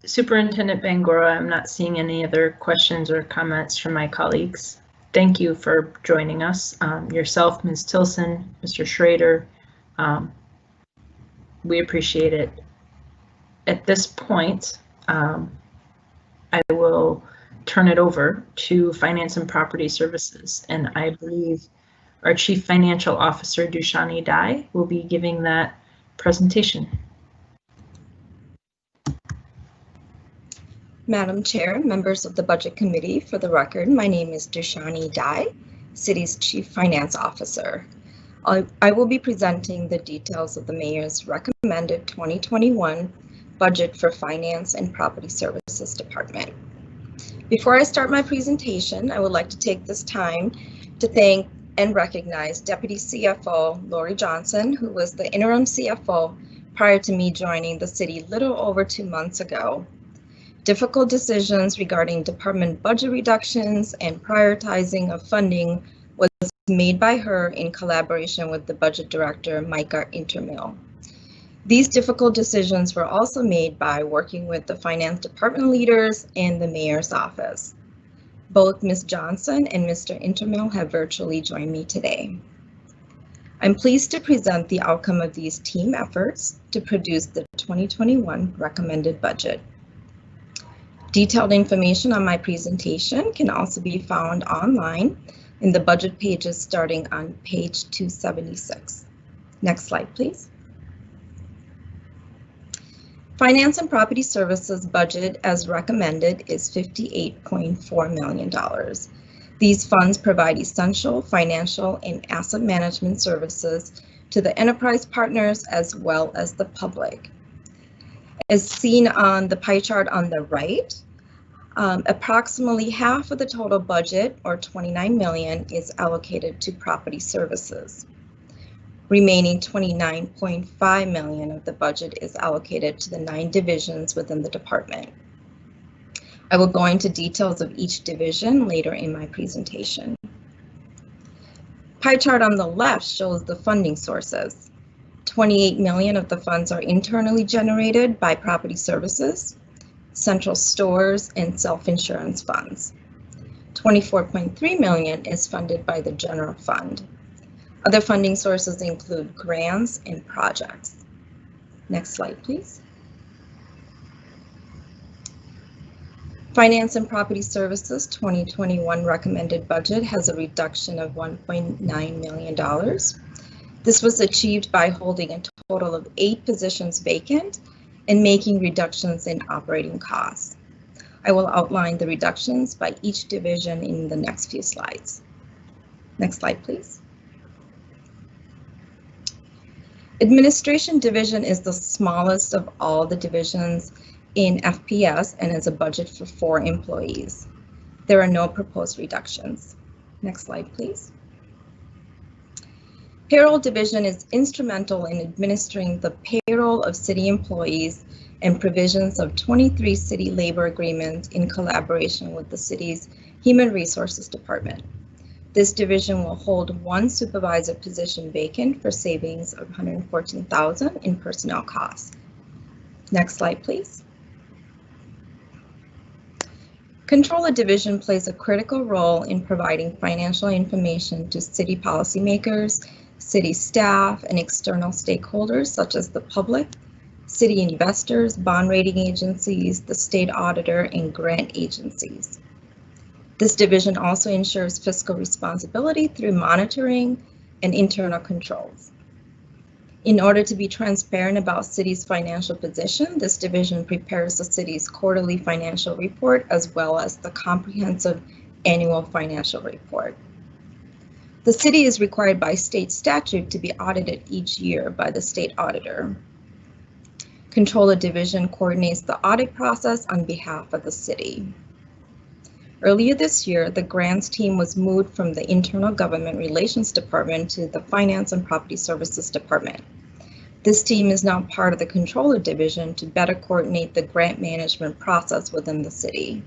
Superintendent Bangora, I'm not seeing any other questions or comments from my colleagues. Thank you for joining us. Yourself, Ms. Tilson, Mr. Schrader, we appreciate it. At this point, I will turn it over to Finance and Property Services, and I believe our Chief Financial Officer, Dushani Dai, will be giving that presentation. Madam Chair, members of the Budget Committee, for the record, my name is Dushani Dai, City's Chief Finance Officer. I will be presenting the details of the Mayor's recommended 2021 budget for Finance and Property Services Department. Before I start my presentation, I would like to take this time to thank and recognize Deputy CFO Lori Johnson, who was the interim CFO prior to me joining the city little over 2 months ago. Difficult decisions regarding department budget reductions and prioritizing of funding was made by her in collaboration with the budget director, Micah Intermill. These difficult decisions were also made by working with the finance department leaders and the mayor's office. Both Ms. Johnson and Mr. Intermill have virtually joined me today. I'm pleased to present the outcome of these team efforts to produce the 2021 recommended budget. Detailed information on my presentation can also be found online in the budget pages starting on page 276. Next slide, please. Finance and Property Services budget as recommended is $58.4 million. These funds provide essential financial and asset management services to the enterprise partners as well as the public. As seen on the pie chart on the right, approximately half of the total budget, or $29 million, is allocated to property services. Remaining $29.5 million of the budget is allocated to the 9 divisions within the department. I will go into details of each division later in my presentation. Pie chart on the left shows the funding sources. $28 million of the funds are internally generated by property services, central stores, and self-insurance funds. $24.3 million is funded by the general fund. Other funding sources include grants and projects. Next slide, please. Finance and Property Services 2021 recommended budget has a reduction of $1.9 million. This was achieved by holding a total of 8 positions vacant and making reductions in operating costs. I will outline the reductions by each division in the next few slides. Next slide, please. Administration division is the smallest of all the divisions in FPS and has a budget for 4 employees. There are no proposed reductions. Next slide, please. Payroll division is instrumental in administering the payroll of city employees and provisions of 23 city labor agreements in collaboration with the city's Human Resources Department. This division will hold 1 supervisor position vacant for savings of $114,000 in personnel costs. Next slide, please. Controller Division plays a critical role in providing financial information to city policymakers, city staff, and external stakeholders such as the public, city investors, bond rating agencies, the state auditor, and grant agencies. This division also ensures fiscal responsibility through monitoring and internal controls. In order to be transparent about city's financial position, this division prepares the city's quarterly financial report as well as the comprehensive annual financial report. The city is required by state statute to be audited each year by the state auditor. Controller Division coordinates the audit process on behalf of the city. Earlier this year, the grants team was moved from the Internal Government Relations Department to the Finance and Property Services Department. This team is now part of the Controller Division to better coordinate the grant management process within the city.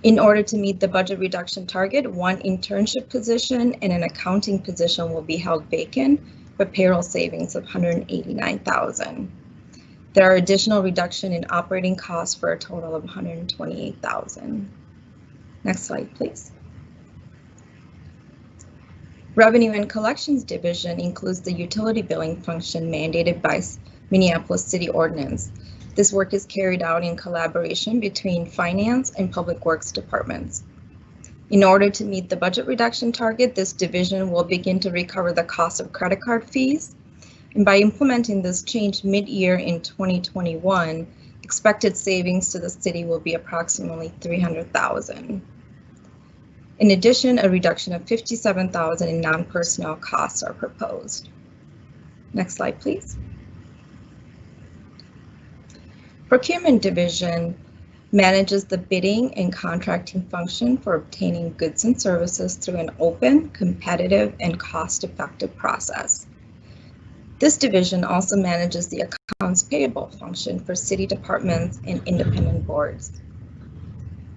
In order to meet the budget reduction target, one internship position and an accounting position will be held vacant for payroll savings of $189,000. There are additional reduction in operating costs for a total of $128,000. Next slide, please. Revenue and Collections Division includes the utility billing function mandated by Minneapolis City Ordinance. This work is carried out in collaboration between Finance and Public Works departments. In order to meet the budget reduction target, this division will begin to recover the cost of credit card fees. And by implementing this change mid-year in 2021, expected savings to the city will be approximately $300,000. In addition, a reduction of $57,000 in non-personnel costs are proposed. Next slide, please. Procurement Division manages the bidding and contracting function for obtaining goods and services through an open, competitive, and cost-effective process. This division also manages the accounts payable function for city departments and independent boards.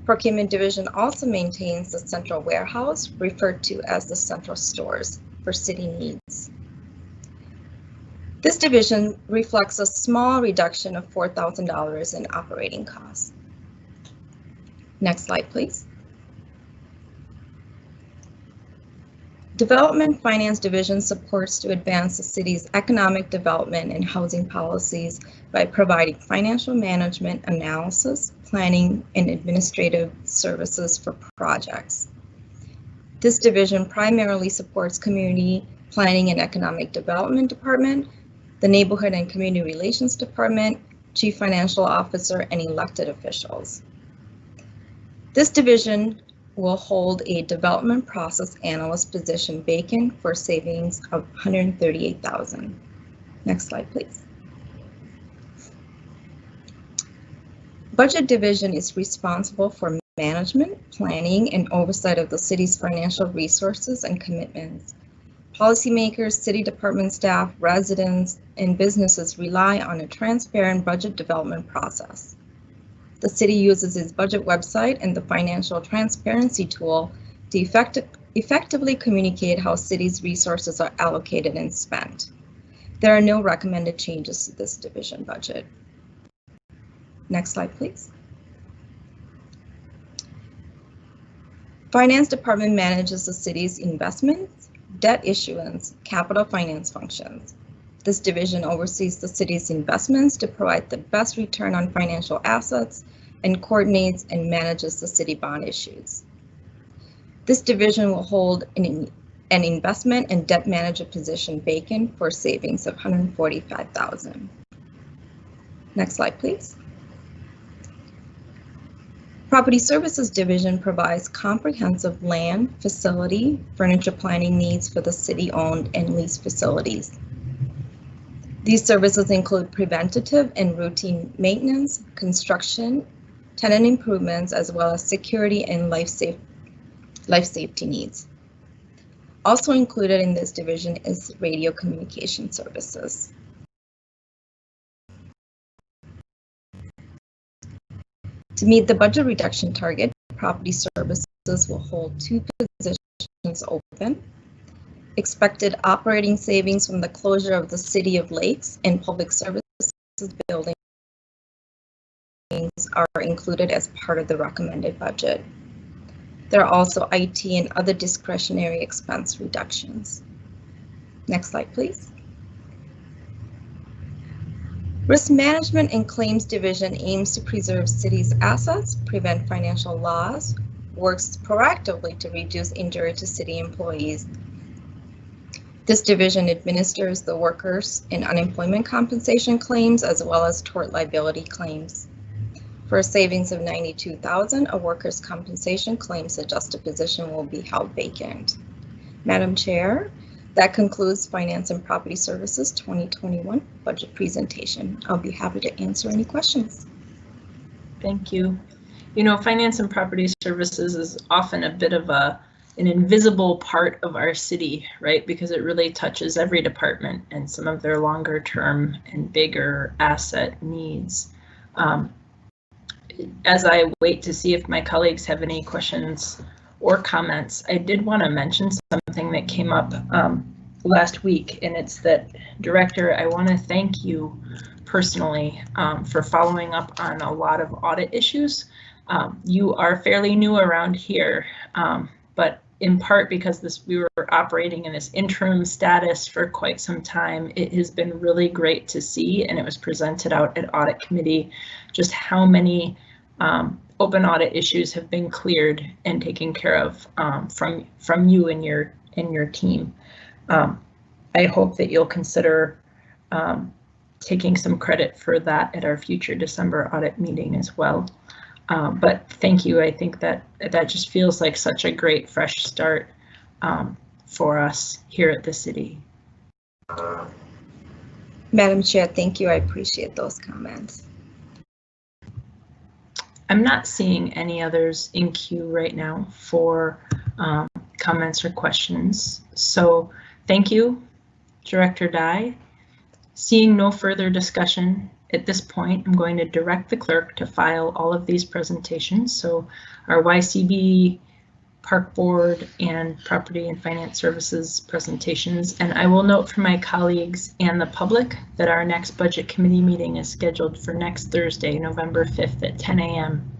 Procurement Division also maintains the central warehouse, referred to as the central stores, for city needs. This division reflects a small reduction of $4,000 in operating costs. Next slide, please. Development Finance Division supports to advance the city's economic development and housing policies by providing financial management, analysis, planning, and administrative services for projects. This division primarily supports Community Planning and Economic Development Department, the Neighborhood and Community Relations Department, Chief Financial Officer, and elected officials. This division will hold a development process analyst position vacant for savings of $138,000. Next slide, please. Budget Division is responsible for management, planning, and oversight of the city's financial resources and commitments. Policymakers, city department staff, residents, and businesses rely on a transparent budget development process. The city uses its budget website and the financial transparency tool to effectively communicate how city's resources are allocated and spent. There are no recommended changes to this division budget. Next slide, please. Finance Department manages the city's investments, debt issuance, capital finance functions. This division oversees the city's investments to provide the best return on financial assets and coordinates and manages the city bond issues. This division will hold an investment and debt manager position vacant for savings of $145,000. Next slide, please. Property Services Division provides comprehensive land, facility, furniture planning needs for the city-owned and leased facilities. These services include preventative and routine maintenance, construction, tenant improvements, as well as security and life safety needs. Also included in this division is radio communication services. To meet the budget reduction target, Property Services will hold 2 positions open. Expected operating savings from the closure of the City of Lakes and Public Services building are included as part of the recommended budget. There are also IT and other discretionary expense reductions. Next slide, please. Risk Management and Claims Division aims to preserve city's assets, prevent financial loss, works proactively to reduce injury to city employees. This division administers the workers' and unemployment compensation claims as well as tort liability claims. For a savings of $92,000, a workers' compensation claims adjusted position will be held vacant. Madam Chair, that concludes Finance and Property Services 2021 budget presentation. I'll be happy to answer any questions. Thank you. You know, Finance and Property Services is often a bit of an invisible part of our city, right? Because it really touches every department and some of their longer term and bigger asset needs. As I wait to see if my colleagues have any questions or comments, I did want to mention something that came up last week, and it's that, Director, I want to thank you personally for following up on a lot of audit issues. You are fairly new around here, but in part because we were operating in this interim status for quite some time, it has been really great to see, and it was presented out at Audit Committee, just how many open audit issues have been cleared and taken care of from you and your team. I hope that you'll consider taking some credit for that at our future December audit meeting as well. But thank you. I think that just feels like such a great fresh start for us here at the city. Madam Chair, thank you. I appreciate those comments. I'm not seeing any others in queue right now for comments or questions. So thank you, Director Dye. Seeing no further discussion at this point, I'm going to direct the clerk to file all of these presentations. So our YCB, Park Board, and Property and Finance Services presentations. And I will note for my colleagues and the public that our next Budget Committee meeting is scheduled for next Thursday, November 5th at 10 a.m.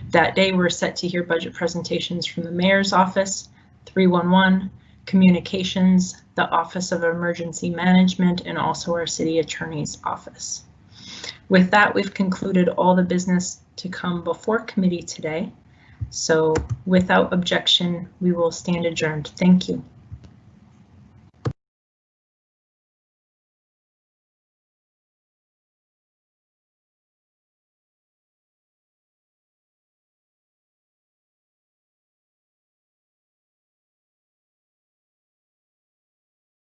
That day, we're set to hear budget presentations from the Mayor's Office, 311, Communications, the Office of Emergency Management, and also our City Attorney's Office. With that, we've concluded all the business to come before committee today. So without objection, we will stand adjourned. Thank you.